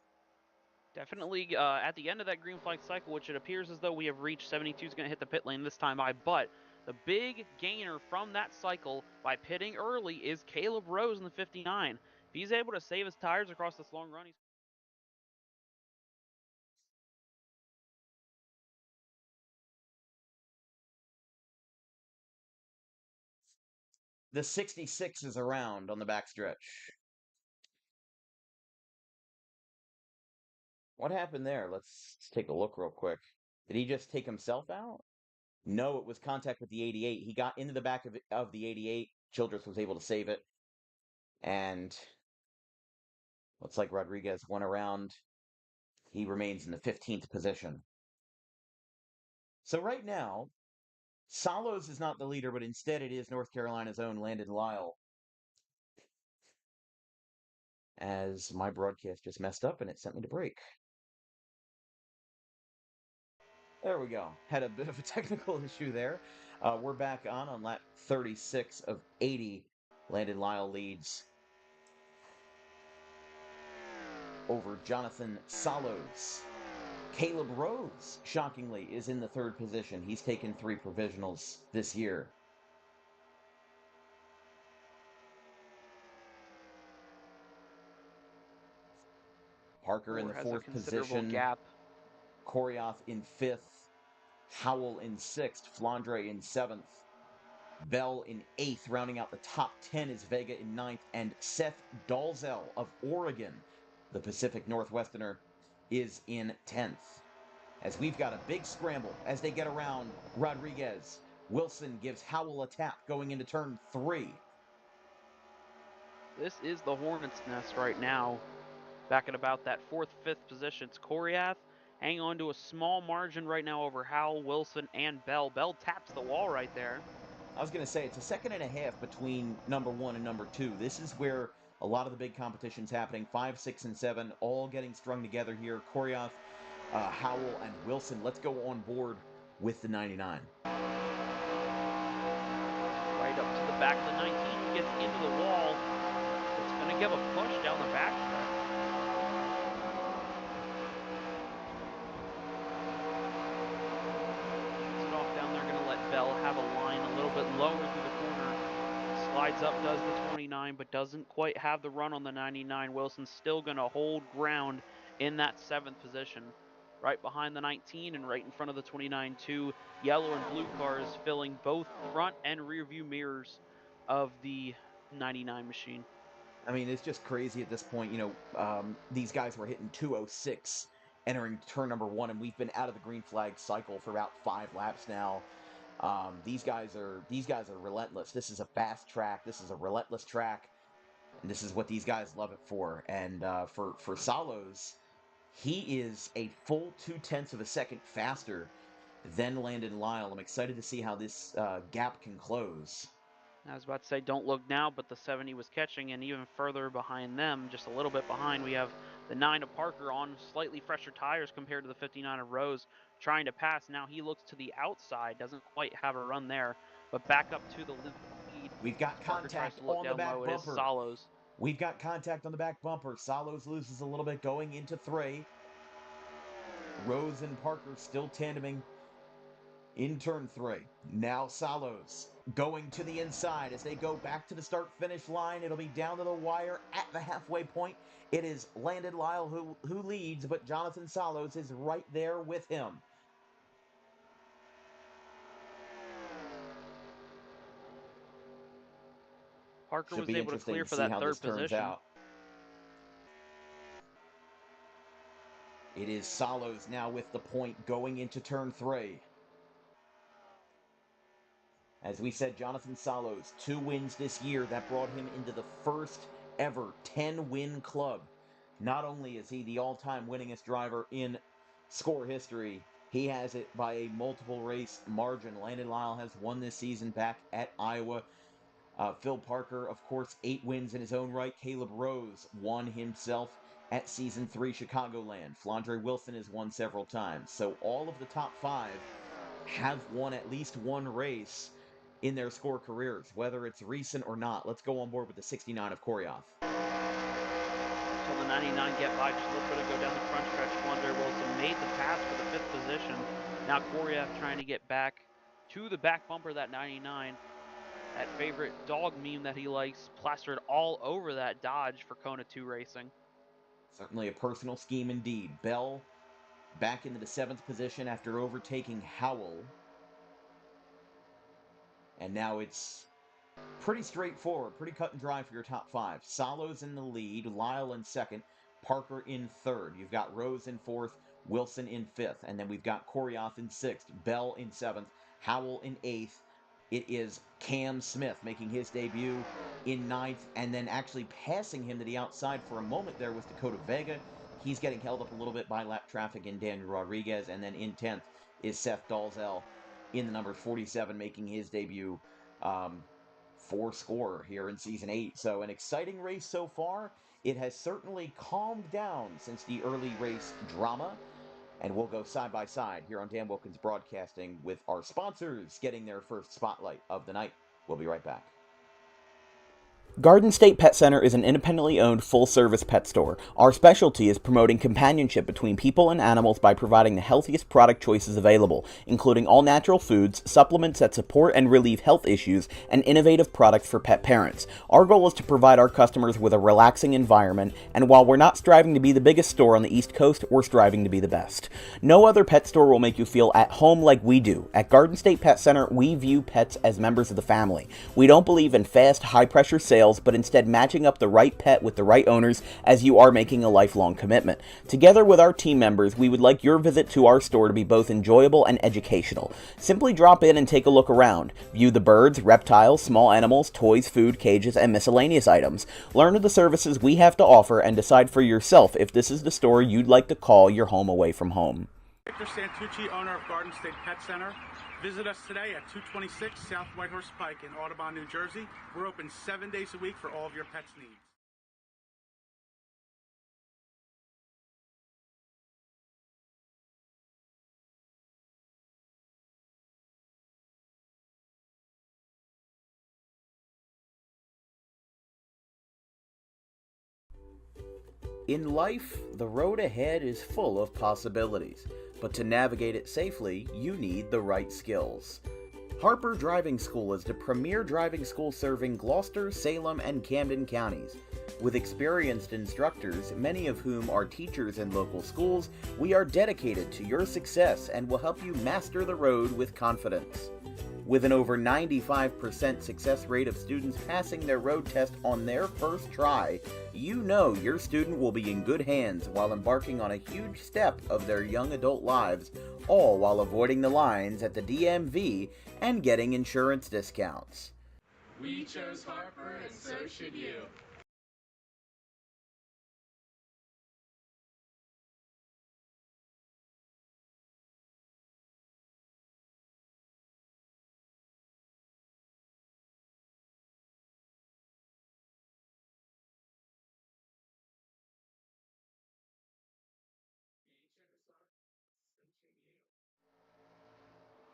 Definitely at the end of that green flag cycle, which it appears as though we have reached, 72 is going to hit the pit lane this time by, but The big gainer from that cycle by pitting early is Caleb Rose in the 59. If he's able to save his tires across this long run, he's The 66 is around on the backstretch. What happened there? Let's take a look real quick. Did he just take himself out? No, it was contact with the 88. He got into the back of the 88. Childress was able to save it. And looks like Rodriguez went around. He remains in the 15th position. So right now, Salos is not the leader, but instead it is North Carolina's own Landon Lyle. As my broadcast just messed up and it sent me to break. There we go. Had a bit of a technical issue there. We're back on lap 36 of 80. Landon Lyle leads over Jonathan Salos. Caleb Rose, shockingly, is in the 3rd position. He's taken 3 provisionals this year. Parker in the 4th position. Gap. Koryoff in 5th. Howell in 6th. Flandre in 7th. Bell in 8th. Rounding out the top 10 is Vega in 9th. And Seth Dalzell of Oregon, the Pacific Northwesterner, is in 10th. As we've got a big scramble as they get around Rodriguez. Wilson gives Howell a tap going into turn 3. This is the Hornets' nest right now. Back at about that 4th, 5th position. It's Koryath hanging on to a small margin right now over Howell, Wilson, and Bell. Bell taps the wall right there. I was going to say, it's a second and a half between number 1 and number 2. This is where a lot of the big competition's happening. 5, 6, and 7 all getting strung together here. Koryoff, Howell, and Wilson. Let's go on board with the 99. Right up to the back of the 19. He gets into the wall. It's going to give a push down the backstretch. Shoots it off down there. Going to let Bell have a line a little bit lower through the corner. Slides up, does the 29, but doesn't quite have the run on the 99. Wilson's still going to hold ground in that 7th position. Right behind the 19 and right in front of the 29, 2 yellow and blue cars filling both front and rear view mirrors of the 99 machine. I mean, it's just crazy at this point. You know, these guys were hitting 206 entering turn number 1, and we've been out of the green flag cycle for about 5 laps now. These guys are relentless. This is a fast track. This is a relentless track, and this is what these guys love it for. And for Salos, he is a full 0.2 of a second faster than Landon Lyle. I'm excited to see how this gap can close. I was about to say, don't look now, but the 70 was catching, and even further behind them, just a little bit behind, we have the 9 of Parker on slightly fresher tires compared to the 59 of Rose, trying to pass. Now he looks to the outside, doesn't quite have a run there, but back up to the lead. We've got contact on the back bumper. It is Salos. We've got contact on the back bumper. Salos loses a little bit going into 3. Rose and Parker still tandeming in turn 3. Now Salos going to the inside as they go back to the start-finish line. It'll be down to the wire at the halfway point. It is Landon Lyle who leads, but Jonathan Salos is right there with him. Parker was able to clear for that 3rd position. It is Salos now with the point going into turn 3. As we said, Jonathan Salos, 2 wins this year. That brought him into the first ever 10-win club. Not only is he the all-time winningest driver in score history, he has it by a multiple race margin. Landon Lyle has won this season back at Iowa. Phil Parker, of course, 8 wins in his own right. Caleb Rose won himself at Season 3 Chicagoland. Flandre Wilson has won several times. So all of the top 5 have won at least 1 race in their score careers, whether it's recent or not. Let's go on board with the 69 of Koryoff. So the 99 get by, just a little bit to go down the front stretch. Flandre Wilson made the pass for the 5th position. Now Koryoff trying to get back to the back bumper, that 99. That favorite dog meme that he likes, plastered all over that Dodge for Kona 2 Racing. Certainly a personal scheme indeed. Bell back into the 7th position after overtaking Howell. And now it's pretty straightforward, pretty cut and dry for your top 5. Salo's in the lead, Lyle in 2nd, Parker in 3rd. You've got Rose in 4th, Wilson in 5th, and then we've got Koryoth in 6th, Bell in 7th, Howell in 8th. It is Cam Smith making his debut in 9th, and then actually passing him to the outside for a moment there was Dakota Vega. He's getting held up a little bit by lap traffic in Daniel Rodriguez, and then in 10th is Seth Dalzell in the number 47 making his debut. For score here in Season 8. So an exciting race so far. It has certainly calmed down since the early race drama. And we'll go side by side here on Dan Wilkins Broadcasting with our sponsors getting their first spotlight of the night. We'll be right back. Garden State Pet Center is an independently owned full-service pet store. Our specialty is promoting companionship between people and animals by providing the healthiest product choices available, including all-natural foods, supplements that support and relieve health issues, and innovative products for pet parents. Our goal is to provide our customers with a relaxing environment, and while we're not striving to be the biggest store on the East Coast, we're striving to be the best. No other pet store will make you feel at home like we do. At Garden State Pet Center, we view pets as members of the family. We don't believe in fast, high-pressure sales, but instead matching up the right pet with the right owners, as you are making a lifelong commitment. Together with our team members, we would like your visit to our store to be both enjoyable and educational. Simply drop in and take a look around. View the birds, reptiles, small animals, toys, food, cages, and miscellaneous items. Learn of the services we have to offer and decide for yourself if this is the store you'd like to call your home away from home. Victor Santucci, owner of Garden State Pet Center. Visit us today at 226 South Whitehorse Pike in Audubon, New Jersey. We're open 7 days a week for all of your pets' needs. In life, the road ahead is full of possibilities, but to navigate it safely, you need the right skills. Harper Driving School is the premier driving school serving Gloucester, Salem, and Camden counties. With experienced instructors, many of whom are teachers in local schools, we are dedicated to your success and will help you master the road with confidence. With an over 95% success rate of students passing their road test on their first try, you know your student will be in good hands while embarking on a huge step of their young adult lives, all while avoiding the lines at the DMV and getting insurance discounts. We chose Harper, and so should you.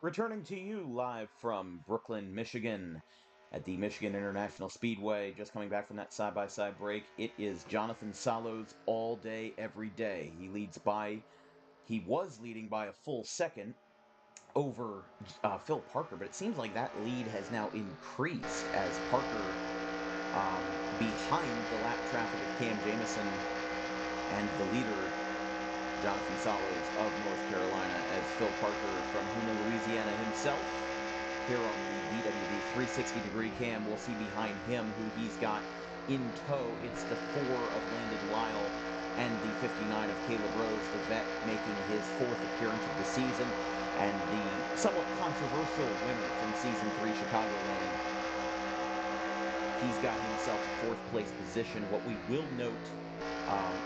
Returning to you live from Brooklyn, Michigan, at the Michigan International Speedway. Just coming back from that side-by-side break, it is Jonathan Salo's all day, every day. He was leading by a full second over Phil Parker, but it seems like that lead has now increased as Parker behind the lap traffic of Cam Jamison and the leader, Jonathan Salos of North Carolina, as Phil Parker from Houma, Louisiana himself. Here on the BWB 360-degree cam, we'll see behind him who he's got in tow. It's the 4 of Landon Lyle and the 59 of Caleb Rose, the vet, making his 4th appearance of the season, and the somewhat controversial winner from Season 3, Chicagoland. He's got himself a 4th place position. What we will note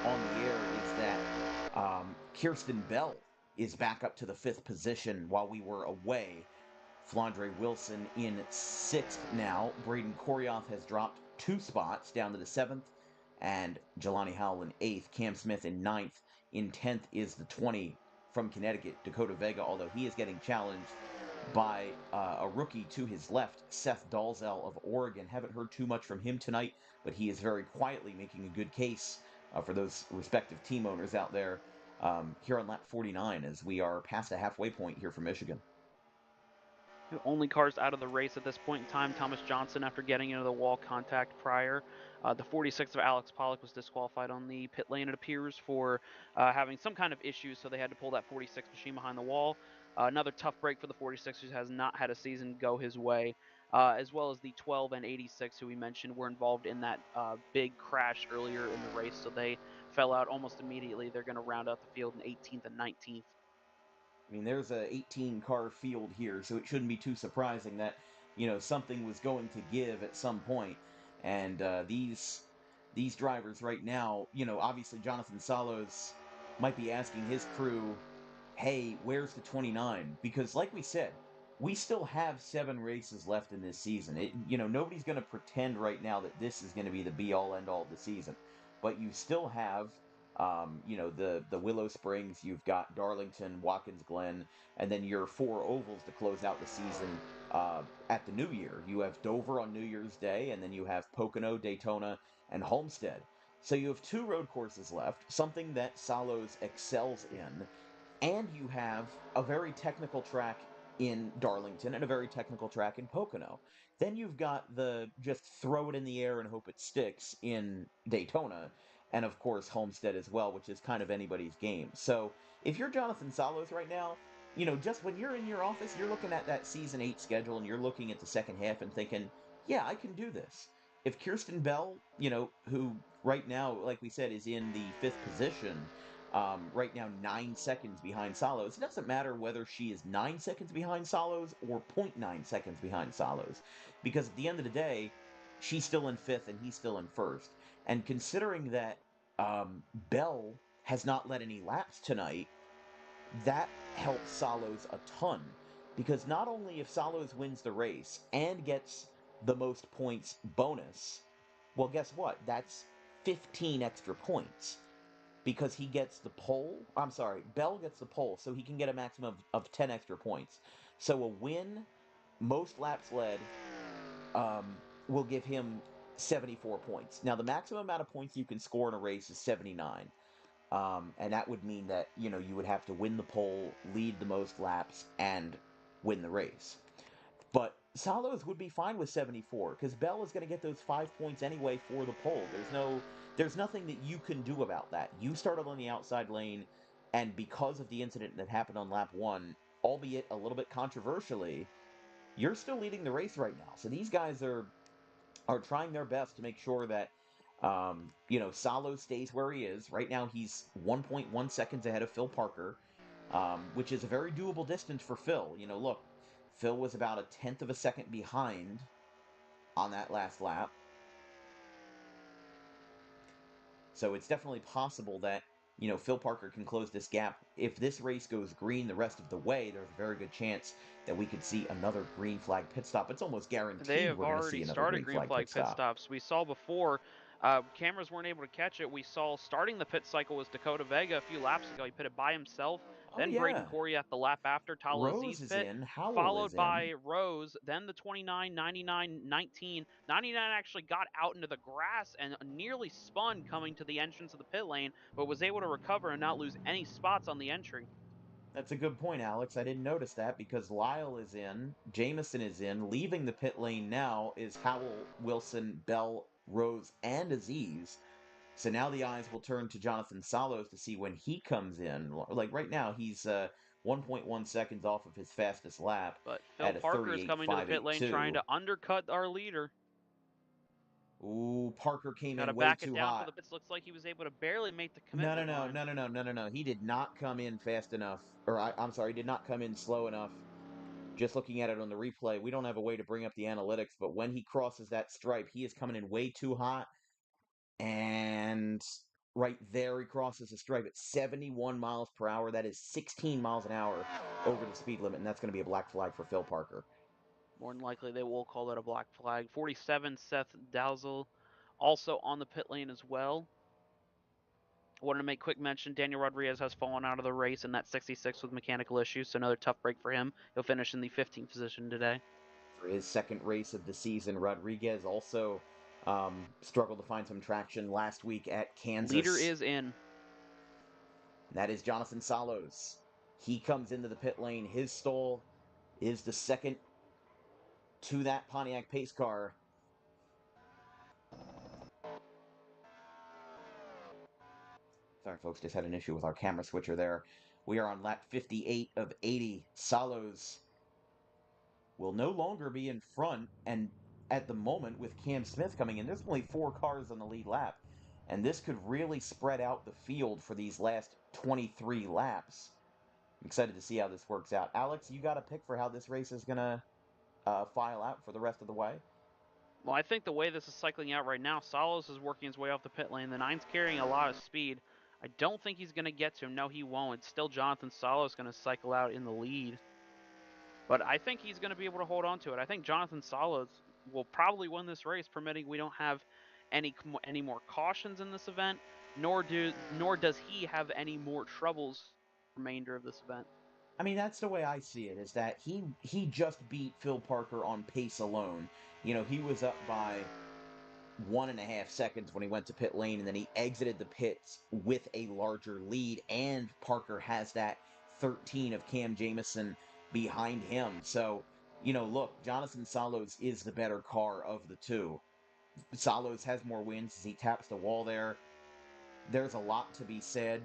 on the air is that Kirsten Bell is back up to the 5th position while we were away. Flandre Wilson in 6th now. Braden Koryoth has dropped 2 spots down to the 7th, and Jelani Howell in 8th. Cam Smith in 9th. In 10th is the 20 from Connecticut, Dakota Vega, although he is getting challenged by a rookie to his left, Seth Dalzell of Oregon. Haven't heard too much from him tonight, but he is very quietly making a good case for those respective team owners out there here on lap 49 as we are past the halfway point here for Michigan. The only cars out of the race at this point in time, Thomas Johnson, after getting into the wall contact prior. The 46 of Alex Pollock was disqualified on the pit lane, it appears, for having some kind of issues, so they had to pull that 46 machine behind the wall. Another tough break for the 46, who has not had a season go his way, as well as the 12 and 86, who we mentioned were involved in that big crash earlier in the race, so they fell out almost immediately. They're going to round out the field in 18th and 19th. I mean, there's a 18-car field here, so it shouldn't be too surprising that, something was going to give at some point. And these drivers right now, obviously Jonathan Salos might be asking his crew, hey, where's the 29? Because like we said, we still have 7 races left in this season. Nobody's going to pretend right now that this is going to be the be-all, end-all of the season. But you still have the Willow Springs, you've got Darlington, Watkins Glen, and then your 4 ovals to close out the season at the New Year. You have Dover on New Year's Day, and then you have Pocono, Daytona, and Homestead. So you have 2 road courses left, something that Salos excels in, and you have a very technical track in Darlington and a very technical track in Pocono. Then you've got the just throw it in the air and hope it sticks in Daytona, and of course Homestead as well, which is kind of anybody's game. So if you're Jonathan Salos right now, just when you're in your office, you're looking at that season 8 schedule and you're looking at the second half and thinking, yeah, I can do this. If Kirsten Bell, who right now, like we said, is in the 5th position, right now 9 seconds behind Salos. It doesn't matter whether she is 9 seconds behind Salos or 0.9 seconds behind Salos, because at the end of the day, she's still in 5th and he's still in 1st. And considering that Bell has not led any laps tonight, that helps Salos a ton. Because not only if Salos wins the race and gets the most points bonus, well, guess what? That's 15 extra points because he gets the pole. I'm sorry, Bell gets the pole, so he can get a maximum of 10 extra points. So a win, most laps led, will give him 74 points. Now, the maximum amount of points you can score in a race is 79. And that would mean that, you would have to win the pole, lead the most laps, and win the race. But Salos would be fine with 74, because Bell is going to get those 5 points anyway for the pole. There's nothing that you can do about that. You started on the outside lane, and because of the incident that happened on lap 1, albeit a little bit controversially, you're still leading the race right now. So these guys are trying their best to make sure that Salos stays where he is. Right now he's 1.1 seconds ahead of Phil Parker, which is a very doable distance for Phil. Look, Phil was about a 1/10 of a second behind on that last lap. So it's definitely possible that, Phil Parker can close this gap. If this race goes green the rest of the way, there's a very good chance that we could see another green flag pit stop. It's almost They guaranteed have we're going to see already another started green flag pit pit stop. stops. We saw before, cameras weren't able to catch it. We saw starting the pit cycle was Dakota Vega a few laps ago. He pitted by himself. Oh, Then Braden yeah. Corey at the lap after. Tala Rose Aziz is pit, in. Howell is followed by in. Rose. Then the 29, 99, 19. 99 actually got out into the grass and nearly spun coming to the entrance of the pit lane, but was able to recover and not lose any spots on the entry. That's a good point, Alex. I didn't notice that because Lyle is in, Jameson is in. Leaving the pit lane now is Howell, Wilson, Bell, Rose, and Aziz. So now the eyes will turn to Jonathan Salos to see when he comes in. Like right now, he's 1.1 seconds off of his fastest lap But Phil at a Parker is coming to the pit lane trying 38.582. to undercut our leader. Ooh, Parker came Got to in way back it too down for hot. the pits. Looks like he was able to barely make the No, commitment line. no. He did not come in fast enough. I'm sorry, he did not come in slow enough. Just looking at it on the replay, we don't have a way to bring up the analytics, but when he crosses that stripe, he is coming in way too hot. And right there, he crosses the stripe at 71 miles per hour. That is 16 miles an hour over the speed limit, and that's going to be a black flag for Phil Parker. More than likely, they will call it a black flag. 47, Seth Dalzell, also on the pit lane as well. I wanted to make quick mention, Daniel Rodriguez has fallen out of the race in that 66 with mechanical issues, so another tough break for him. He'll finish in the 15th position today. For his second race of the season, Rodriguez also struggled to find some traction last week at Kansas. Leader is in. That is Jonathan Salos. He comes into the pit lane. His stall is the second to that Pontiac pace car. Sorry, folks, just had an issue with our camera switcher there. We are on lap 58 of 80. Salos will no longer be in front, and at the moment, with Cam Smith coming in, there's only 4 cars on the lead lap, and this could really spread out the field for these last 23 laps. I'm excited to see how this works out. Alex, you got a pick for how this race is going to file out for the rest of the way? Well, I think the way this is cycling out right now, Salos is working his way off the pit lane. The 9's carrying a lot of speed. I don't think he's going to get to him. No, he won't. It's still Jonathan Salos going to cycle out in the lead. But I think he's going to be able to hold on to it. I think Jonathan Salos will probably win this race, permitting we don't have any more cautions in this event, nor does he have any more troubles remainder of this event. I mean, that's the way I see it, is that he just beat Phil Parker on pace alone. You know, he was up by 1.5 seconds when he went to pit lane, and then he exited the pits with a larger lead, and Parker has that 13 of Cam Jamison behind him. So, you know, look, Jonathan Salos is the better car of the two. Salos has more wins as he taps the wall there. There's a lot to be said.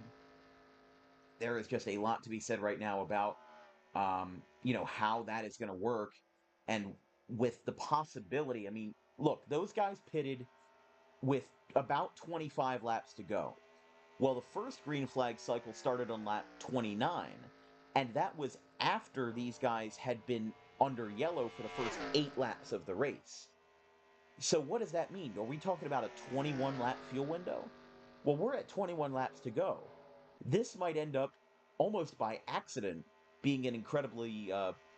There is just a lot to be said right now about, you know, how that is going to work. And with the possibility, I mean, look, those guys pitted with about 25 laps to go. Well, the first green flag cycle started on lap 29, and that was after these guys had been under yellow for the first 8 laps of the race. So what does that mean? Are we talking about a 21 lap fuel window? Well, we're at 21 laps to go. This might end up, almost by accident, being an incredibly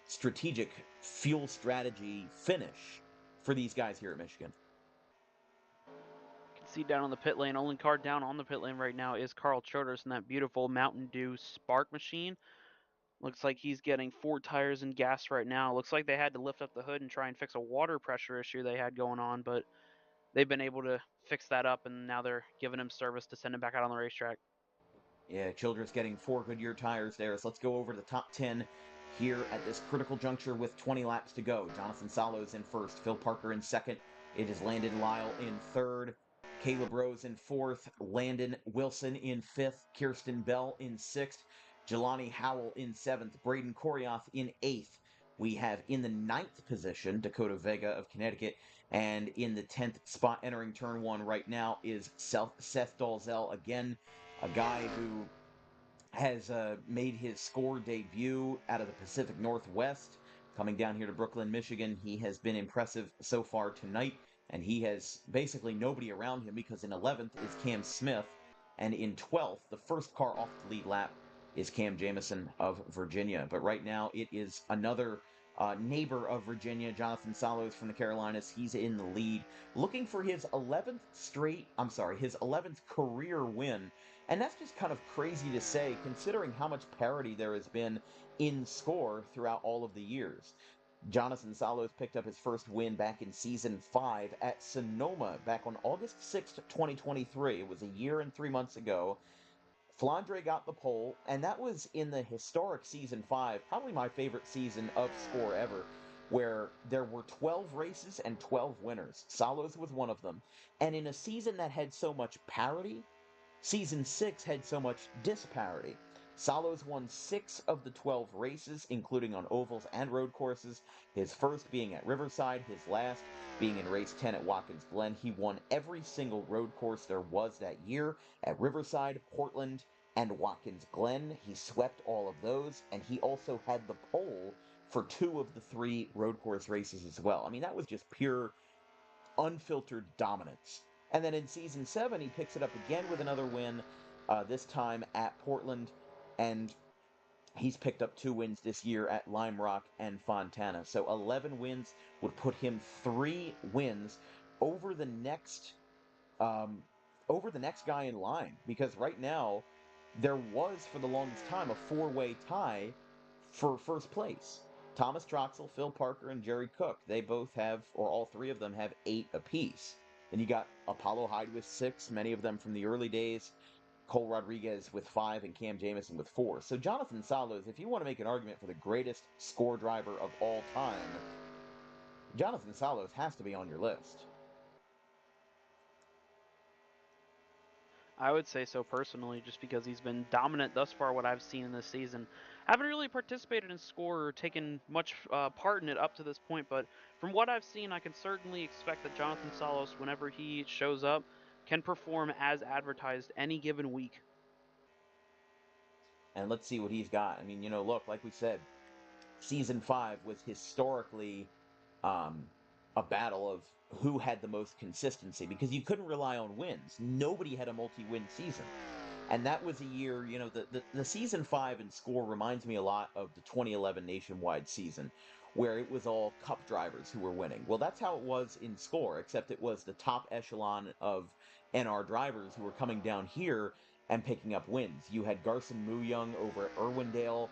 strategic fuel strategy finish for these guys here at Michigan. You can see down on the pit lane, only car down on the pit lane right now is Carl Childress in that beautiful Mountain Dew Spark machine. Looks like he's getting 4 tires and gas right now. Looks like they had to lift up the hood and try and fix a water pressure issue they had going on, but they've been able to fix that up, and now they're giving him service to send him back out on the racetrack. Yeah, Childress getting 4 Goodyear tires there. So let's go over the top 10 here at this critical juncture with 20 laps to go. Jonathan Salos in first, Phil Parker in second. It is Landon Lyle in third, Caleb Rose in fourth, Landon Wilson in fifth, Kirsten Bell in sixth, Jelani Howell in seventh, Braden Korioth in eighth. We have in the 9th position Dakota Vega of Connecticut, and in the 10th spot entering turn 1 right now is Seth Dalzell again, a guy who has made his score debut out of the Pacific Northwest, coming down here to Brooklyn, Michigan. He has been impressive so far tonight, and he has basically nobody around him because in 11th is Cam Smith, and in 12th, the first car off the lead lap, is Cam Jamison of Virginia. But right now, it is another neighbor of Virginia, Jonathan Salos from the Carolinas. He's in the lead, looking for his 11th his 11th career win. And that's just kind of crazy to say, considering how much parity there has been in score throughout all of the years. Jonathan Salos picked up his first win back in Season 5 at Sonoma back on August 6th, 2023. It was a year and 3 months ago. Flandre got the pole, and that was in the historic Season 5, probably my favorite season of Score ever, where there were 12 races and 12 winners. Salos was one of them. And in a season that had so much parity, Season 6 had so much disparity. Salos won 6 of the 12 races, including on ovals and road courses, his first being at Riverside, his last being in race 10 at Watkins Glen. He won every single road course there was that year at Riverside, Portland, and Watkins Glen. He swept all of those, and he also had the pole for 2 of the 3 road course races as well. I mean, that was just pure, unfiltered dominance. And then in Season 7, he picks it up again with another win, this time at Portland, and he's picked up 2 wins this year at Lime Rock and Fontana. So 11 wins would put him 3 wins over the next guy in line, because right now there was for the longest time a 4-way tie for first place. Thomas Troxel, Phil Parker, and Jerry Cook. They both have, or all 3 of them have 8 apiece. Then you got Apollo Hyde with 6, many of them from the early days. Cole Rodriguez with 5, and Cam Jamison with 4. So Jonathan Salos, if you want to make an argument for the greatest score driver of all time, Jonathan Salos has to be on your list. I would say so personally, just because he's been dominant thus far, what I've seen in this season. Haven't really participated in score or taken much part in it up to this point, but from what I've seen, I can certainly expect that Jonathan Salos, whenever he shows up, can perform as advertised any given week. And let's see what he's got. I mean, look, like we said, season 5 was historically um, a battle of who had the most consistency because you couldn't rely on wins. Nobody had a multi-win season. And that was a year, the season 5 in score reminds me a lot of the 2011 nationwide season, where it was all cup drivers who were winning. Well, that's how it was in score, except it was the top echelon of NR drivers who were coming down here and picking up wins. You had Garson Muyoung over at Irwindale,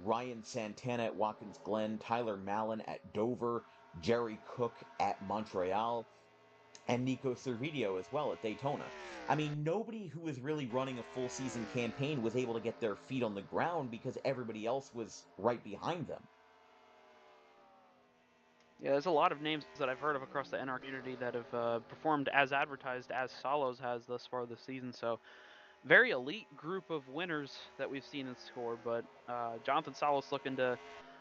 Ryan Santana at Watkins Glen, Tyler Mallon at Dover, Jerry Cook at Montreal, and Nico Servideo as well at Daytona. I mean, nobody who was really running a full season campaign was able to get their feet on the ground because everybody else was right behind them. Yeah, there's a lot of names that I've heard of across the NR community that have performed as advertised as Salos has thus far this season. So, very elite group of winners that we've seen in score. But Jonathan Salos looking to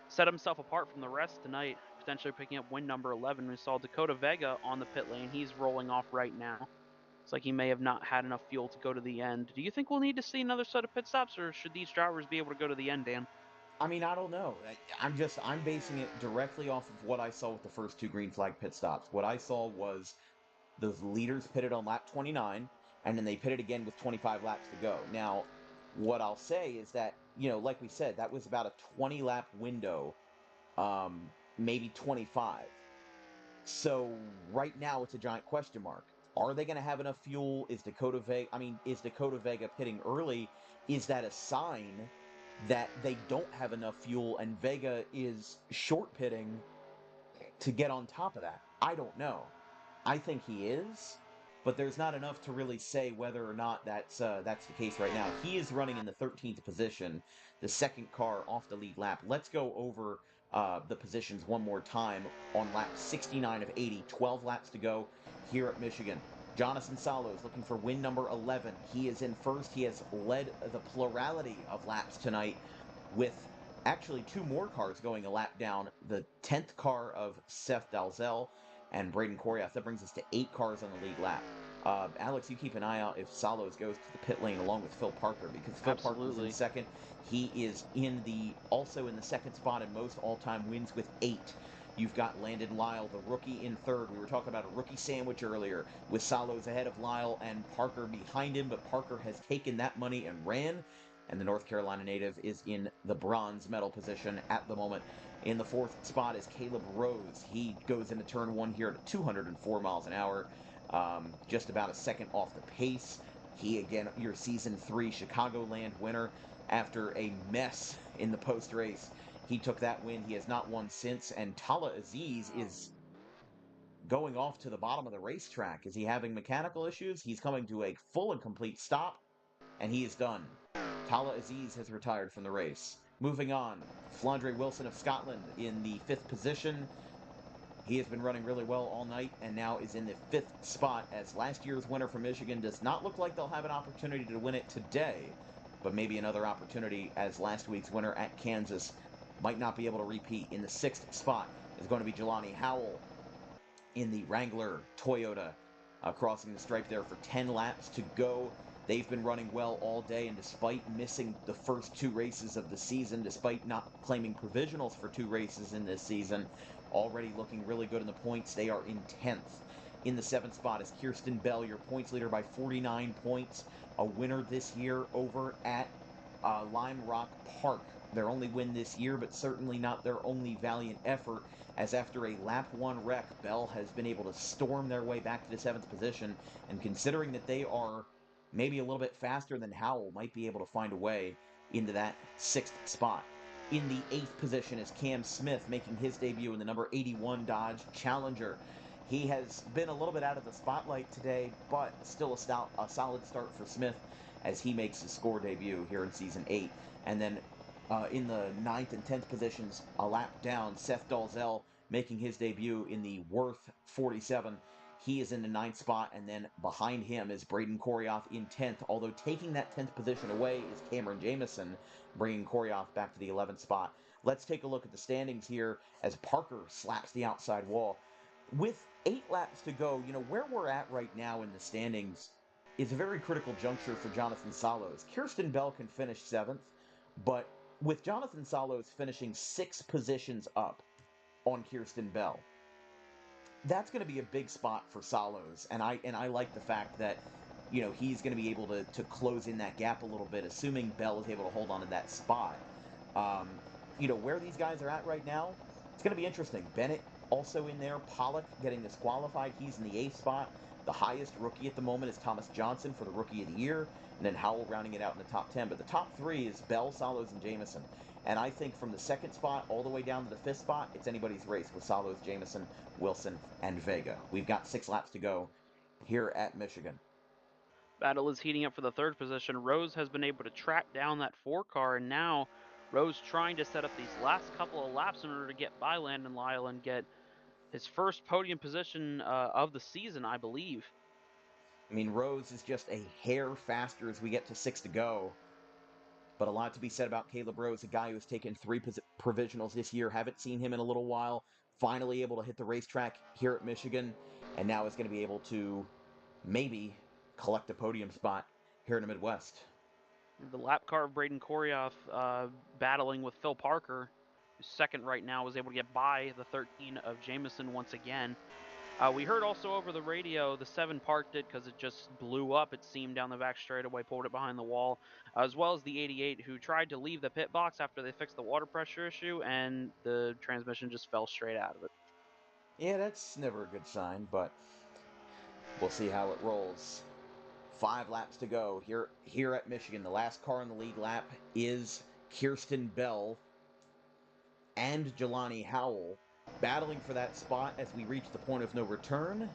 set himself apart from the rest tonight, potentially picking up win number 11. We saw Dakota Vega on the pit lane. He's rolling off right now. It's like he may have not had enough fuel to go to the end. Do you think we'll need to see another set of pit stops, or should these drivers be able to go to the end, Dan? I mean, I don't know. I'm basing it directly off of what I saw with the first 2 green flag pit stops. What I saw was the leaders pitted on lap 29, and then they pitted again with 25 laps to go. Now, what I'll say is that, like we said, that was about a 20 lap window, maybe 25. So right now it's a giant question mark. Are they going to have enough fuel? Is Dakota Vega pitting early? Is that a sign that they don't have enough fuel and Vega is short pitting to get on top of that? I don't know. I think he is, but there's not enough to really say whether or not that's the case right now. He is running in the 13th position, the second car off the lead lap. Let's go over the positions one more time on lap 69 of 80. 12 laps to go here at Michigan. Jonathan Salos looking for win number 11. He is in first. He has led the plurality of laps tonight with actually 2 more cars going a lap down. The 10th car of Seth Dalzell and Braden Coryath. That brings us to 8 cars on the lead lap. Alex, you keep an eye out if Salos goes to the pit lane along with Phil Parker, because Phil Parker is in second. He is also in the second spot in most all-time wins with 8. You've got Landon Lyle, the rookie, in third. We were talking about a rookie sandwich earlier, with Salos ahead of Lyle and Parker behind him, but Parker has taken that money and ran, and the North Carolina native is in the bronze medal position at the moment. In the 4th spot is Caleb Rose. He goes into turn 1 here at 204 miles an hour, just about a second off the pace. He, again, your Season 3 Chicagoland winner after a mess in the post-race. He took that win. He has not won since, and Tala Aziz is going off to the bottom of the racetrack. Is he having mechanical issues? He's coming to a full and complete stop, and he is done. Tala Aziz has retired from the race. Moving on, Flandre Wilson of Scotland in the 5th position. He has been running really well all night and now is in the 5th spot, as last year's winner from Michigan does not look like they'll have an opportunity to win it today, but maybe another opportunity, as last week's winner at Kansas might not be able to repeat. In the 6th spot is going to be Jelani Howell in the Wrangler Toyota, crossing the stripe there for 10 laps to go. They've been running well all day, and despite missing the first 2 races of the season, despite not claiming provisionals for 2 races in this season, already looking really good in the points. They are in 10th. In the 7th spot is Kirsten Bell, your points leader by 49 points, a winner this year over at Lime Rock Park. Their only win this year, but certainly not their only valiant effort, as after a lap 1 wreck, Bell has been able to storm their way back to the 7th position, and considering that they are maybe a little bit faster than Howell, might be able to find a way into that 6th spot. In the 8th position is Cam Smith, making his debut in the number 81 Dodge Challenger. He has been a little bit out of the spotlight today, but still a solid start for Smith as he makes his score debut here in Season 8. And then in the 9th and 10th positions, a lap down, Seth Dalzell making his debut in the Worth 47. He is in the 9th spot, and then behind him is Braden Koryoff in 10th, although taking that 10th position away is Cameron Jamison, bringing Koryoff back to the 11th spot. Let's take a look at the standings here as Parker slaps the outside wall. With 8 laps to go, where we're at right now in the standings is a very critical juncture for Jonathan Salos. Kirsten Bell can finish 7th, but with Jonathan Salos finishing 6 positions up on Kirsten Bell, that's going to be a big spot for Salos, and I like the fact that he's going to be able to close in that gap a little bit, assuming Bell is able to hold on to that spot. Where these guys are at right now, it's going to be interesting. Bennett also in there. Pollock getting disqualified. He's in the 8th spot. The highest rookie at the moment is Thomas Johnson for the Rookie of the Year, and then Howell rounding it out in the top 10. But the top 3 is Bell, Salos, and Jamison. And I think from the 2nd spot all the way down to the 5th spot, it's anybody's race with Salos, Jamison, Wilson, and Vega. We've got 6 laps to go here at Michigan. Battle is heating up for the 3rd position. Rose has been able to track down that 4 car, and now Rose trying to set up these last couple of laps in order to get by Landon Lyle and get his first podium position of the season, I believe. I mean, Rose is just a hair faster as we get to 6 to go. But a lot to be said about Caleb Rose, a guy who's taken 3 provisionals this year. Haven't seen him in a little while. Finally able to hit the racetrack here at Michigan. And now is going to be able to maybe collect a podium spot here in the Midwest. The lap car of Braden Koryoff battling with Phil Parker, who's 2nd right now, was able to get by the 13 of Jamison once again. We heard also over the radio the 7 parked it because it just blew up, it seemed, down the back straightaway, pulled it behind the wall, as well as the 88 who tried to leave the pit box after they fixed the water pressure issue, and the transmission just fell straight out of it. Yeah, that's never a good sign, but we'll see how it rolls. 5 laps to go here at Michigan. The last car in the lead lap is Kirsten Bell and Jelani Howell battling for that spot as we reach the point of no return.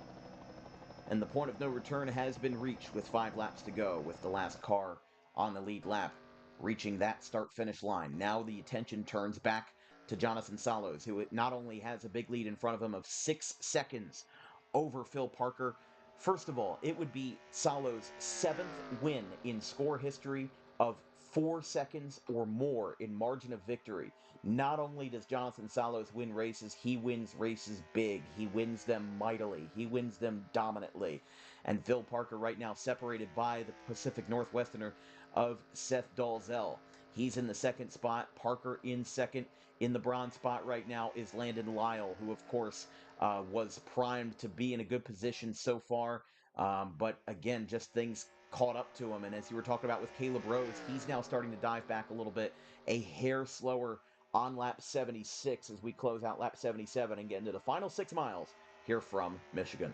And the point of no return has been reached with 5 laps to go, with the last car on the lead lap reaching that start-finish line. Now the attention turns back to Jonathan Salos, who not only has a big lead in front of him of 6 seconds over Phil Parker. First of all, it would be Salos' 7th win in score history of 4 seconds or more in margin of victory. Not only does Jonathan Salos win races, he wins races big. He wins them mightily. He wins them dominantly. And Phil Parker right now separated by the Pacific Northwesterner of Seth Dalzell. He's in the 2nd spot. Parker in 2nd. In the bronze spot right now is Landon Lyle, who, of course, was primed to be in a good position so far. But again, just things caught up to him. And as you were talking about with Caleb Rose, he's now starting to dive back a little bit, a hair slower on lap 76 as we close out lap 77 and get into the final 6 miles here from Michigan.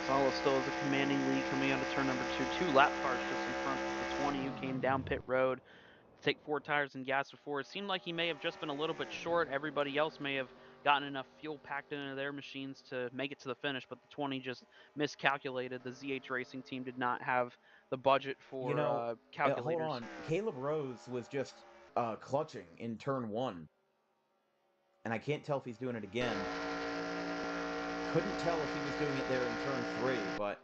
Salos still has a commanding lead coming out of turn number 2. 2 lap cars just in front of the 20 who came down pit road to take 4 tires and gas before. It seemed like he may have just been a little bit short. Everybody else may have gotten enough fuel packed into their machines to make it to the finish, but the 20 just miscalculated. The ZH Racing team did not have the budget for calculators. Hold on. Caleb Rose was just clutching in turn 1. And I can't tell if he's doing it again. Couldn't tell if he was doing it there in turn 3, but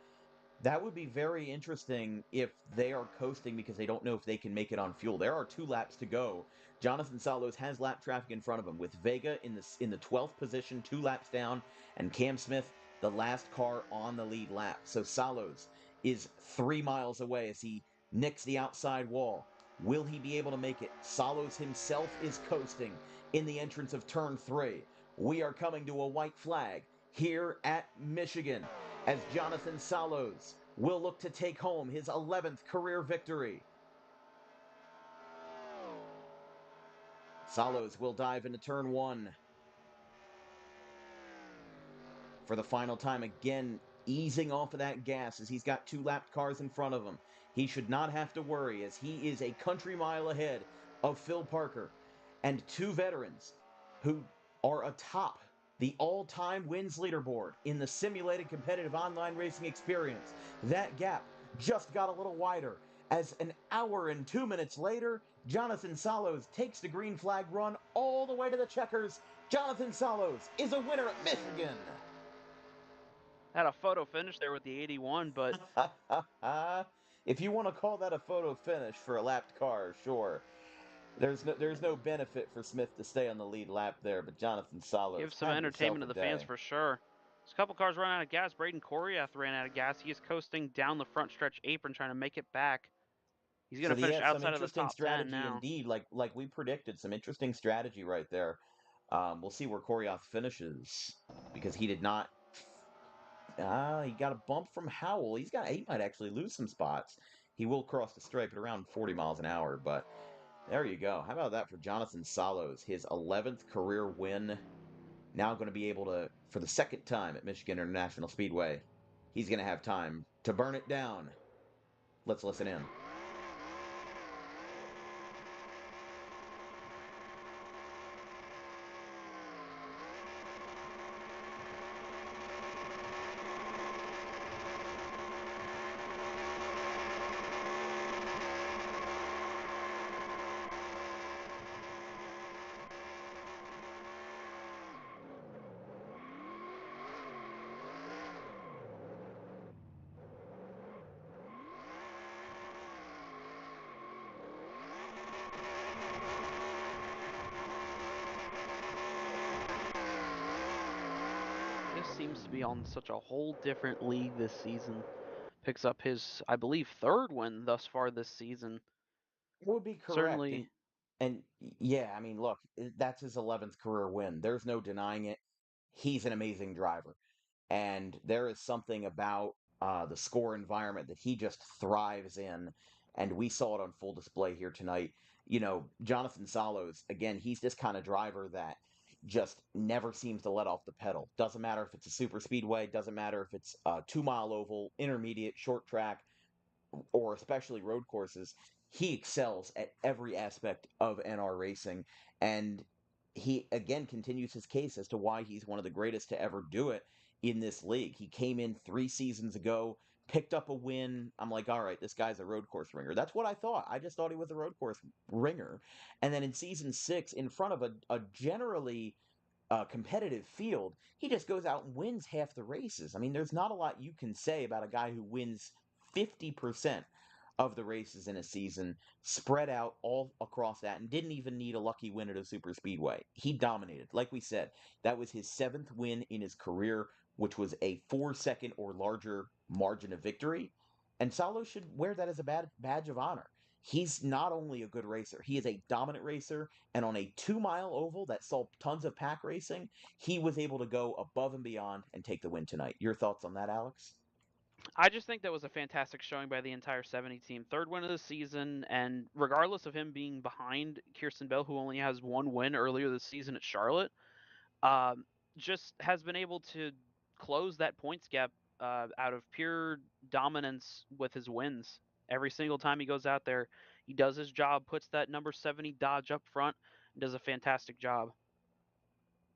that would be very interesting if they are coasting because they don't know if they can make it on fuel. There are 2 laps to go. Jonathan Salos has lap traffic in front of him with Vega in the 12th position, 2 laps down, and Cam Smith, the last car on the lead lap. So Salos is 3 miles away as he nicks the outside wall. Will he be able to make it? Salos himself is coasting in the entrance of turn 3. We are coming to a white flag here at Michigan as Jonathan Salos will look to take home his 11th career victory. Salos will dive into turn 1 for the final time, again easing off of that gas as he's got 2 lapped cars in front of him. He should not have to worry as he is a country mile ahead of Phil Parker and 2 veterans who are atop the all-time wins leaderboard in the simulated competitive online racing experience. That gap just got a little wider as an hour and 2 minutes later, Jonathan Salos takes the green flag run all the way to the checkers Jonathan Salos is a winner at Michigan. Had a photo finish there with the 81, but If you want to call that a photo finish for a lapped car, sure. There's no benefit for Smith to stay on the lead lap there, but Jonathan Salos, give some have yourself entertainment to a the fans day. for sure. There's a couple cars running out of gas. Braden Coryath ran out of gas. He is coasting down the front stretch apron, trying to make it back. He's going So to finish yeah, some outside of the interesting top 10 strategy now. indeed. Like we predicted, some interesting strategy right there. We'll see where Koryoth finishes because he did not. He got a bump from Howell. He might actually lose some spots. He will cross the stripe at around 40 miles an hour, but there you go. How about that for Jonathan Salos, his 11th career win. Now going to be able to, for the second time at Michigan International Speedway, he's going to have time to burn it down. Let's listen in. This seems to be on such a whole different league this season. Picks up his, I believe, third win thus far this season. Would be correct. Certainly, And yeah, I mean, look, that's his 11th career win. There's no denying it. He's an amazing driver. And there is something about the score environment that he just thrives in. And we saw it on full display here tonight. You know, Jonathan Salos, again, he's this kind of driver that just never seems to let off the pedal. Doesn't matter if it's a super speedway, doesn't matter if it's a 2 mile oval, intermediate, short track, or especially road courses. He excels at every aspect of NR racing. And he, again, continues his case as to why he's one of the greatest to ever do it in this league. He came in 3 seasons ago, picked up a win. I'm like, all right, this guy's a road course ringer. That's what I thought. I just thought he was a road course ringer. And then in season 6, in front of a generally competitive field, he just goes out and wins half the races. I mean, there's not a lot you can say about a guy who wins 50% of the races in a season, spread out all across that, and didn't even need a lucky win at a super speedway. He dominated. Like we said, that was his 7th win in his career, which was a 4-second or larger margin of victory. And Salo should wear that as a badge of honor. He's not only a good racer, he is a dominant racer. And on a 2 mile oval that saw tons of pack racing, he was able to go above and beyond and take the win tonight. Your thoughts on that, Alex? I just think that was a fantastic showing by the entire 70 team. Third win of the season, and regardless of him being behind Kirsten Bell, who only has one win earlier this season at Charlotte, um, just has been able to close that points gap out of pure dominance with his wins. Every single time he goes out there, he does his job, puts that number 70 Dodge up front, and does a fantastic job.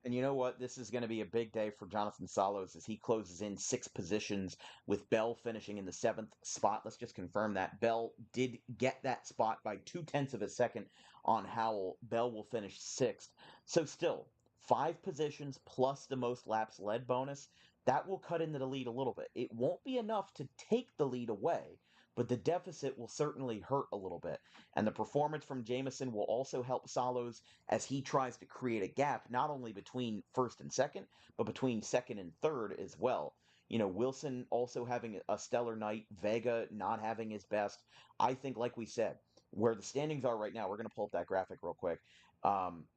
And you know what? This is going to be a big day for Jonathan Salos as he closes in 6 positions with Bell finishing in the 7th spot. Let's just confirm that. Bell did get that spot by 0.2 of a second on Howell. Bell will finish 6th. So still, 5 positions plus the most laps led bonus. That will cut into the lead a little bit. It won't be enough to take the lead away, but the deficit will certainly hurt a little bit. And the performance from Jamison will also help Salos as he tries to create a gap not only between first and second, but between second and third as well. You know, Wilson also having a stellar night, Vega not having his best. I think, like we said, where the standings are right now, we're going to pull up that graphic real quick.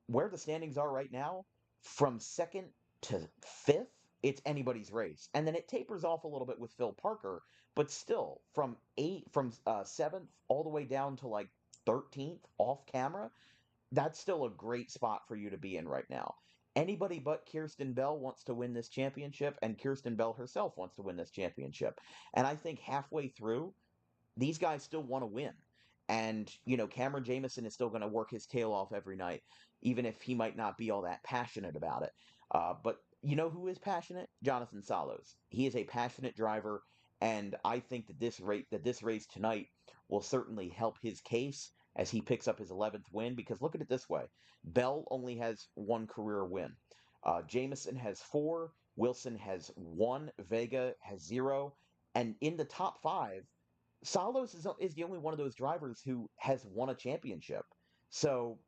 Where the standings are right now, from second to fifth, it's anybody's race. And then it tapers off a little bit with Phil Parker, but still from seventh all the way down to like 13th off camera, that's still a great spot for you to be in right now. Anybody but Kirsten Bell wants to win this championship, and Kirsten Bell herself wants to win this championship. And I think halfway through, these guys still want to win. And, you know, Cameron Jamison is still going to work his tail off every night, even if he might not be all that passionate about it. But you know who is passionate? Jonathan Salos. He is a passionate driver, and I think that this race tonight will certainly help his case as he picks up his 11th win. Because look at it this way: Bell only has one career win. Jameson has 4. Wilson has 1. Vega has 0. And in the top 5, Salos is the only one of those drivers who has won a championship. So,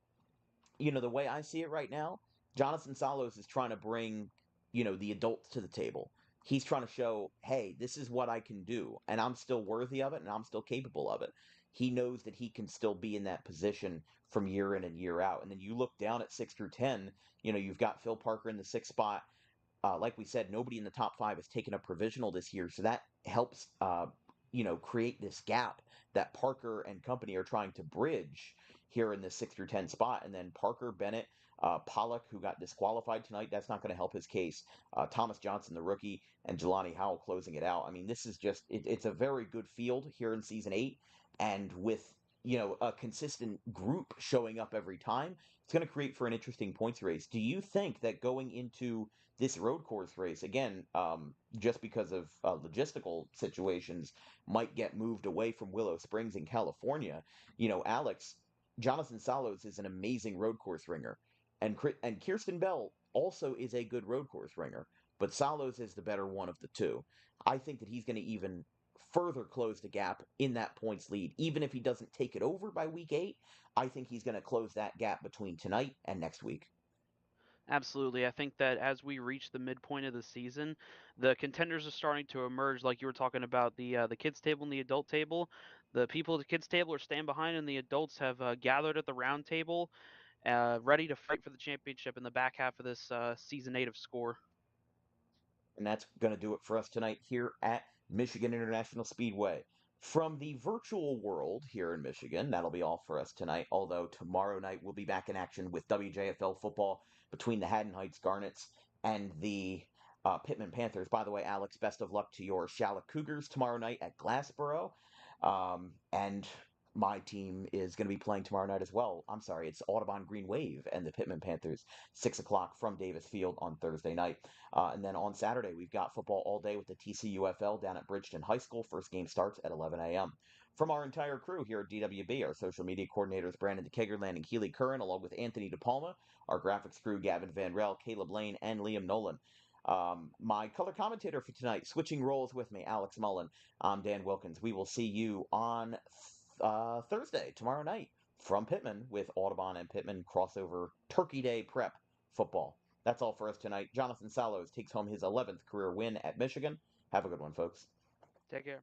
the way I see it right now, Jonathan Salos is trying to bring, the adults to the table. He's trying to show, hey, this is what I can do, and I'm still worthy of it, and I'm still capable of it. He knows that he can still be in that position from year in and year out. And then you look down at 6 through 10, you've got Phil Parker in the 6th spot. Like we said, nobody in the top 5 has taken a provisional this year, so that helps, create this gap that Parker and company are trying to bridge here in the 6 through 10 spot. And then Parker, Bennett, Pollock, who got disqualified tonight, that's not going to help his case. Thomas Johnson, the rookie, and Jelani Howell closing it out. I mean, this is just, it's a very good field here in Season 8, and with a consistent group showing up every time, it's going to create for an interesting points race. Do you think that going into this road course race, again, just because of logistical situations, might get moved away from Willow Springs in California? Alex, Jonathan Salos is an amazing road course ringer, and Kirsten Bell also is a good road course ringer, but Salos is the better one of the two. I think that he's going to even further close the gap in that points lead. Even if he doesn't take it over by week 8, I think he's going to close that gap between tonight and next week. Absolutely. I think that as we reach the midpoint of the season, the contenders are starting to emerge. Like you were talking about the kids table and the adult table. The people at the kids table are staying behind, and the adults have gathered at the round table, ready to fight for the championship in the back half of this season 8 of Score. And that's going to do it for us tonight here at Michigan International Speedway. From the virtual world here in Michigan, that'll be all for us tonight. Although tomorrow night we'll be back in action with WJFL football between the Haddon Heights Garnets and the Pittman Panthers. By the way, Alex, best of luck to your Shallot Cougars tomorrow night at Glassboro. And my team is going to be playing tomorrow night as well. I'm sorry, it's Audubon Green Wave and the Pittman Panthers, 6 o'clock from Davis Field on Thursday night. And then on Saturday, we've got football all day with the TCUFL down at Bridgeton High School. First game starts at 11 a.m. From our entire crew here at DWB, our social media coordinators, Brandon DeKegerland and Keely Curran, along with Anthony DePalma, our graphics crew, Gavin Van Rel, Caleb Lane, and Liam Nolan. My color commentator for tonight, switching roles with me, Alex Mullen. I'm Dan Wilkins. We will see you on Thursday, tomorrow night, from Pittman with Audubon and Pittman crossover Turkey Day prep football. That's all for us tonight. Jonathan Salos takes home his 11th career win at Michigan. Have a good one, folks. Take care.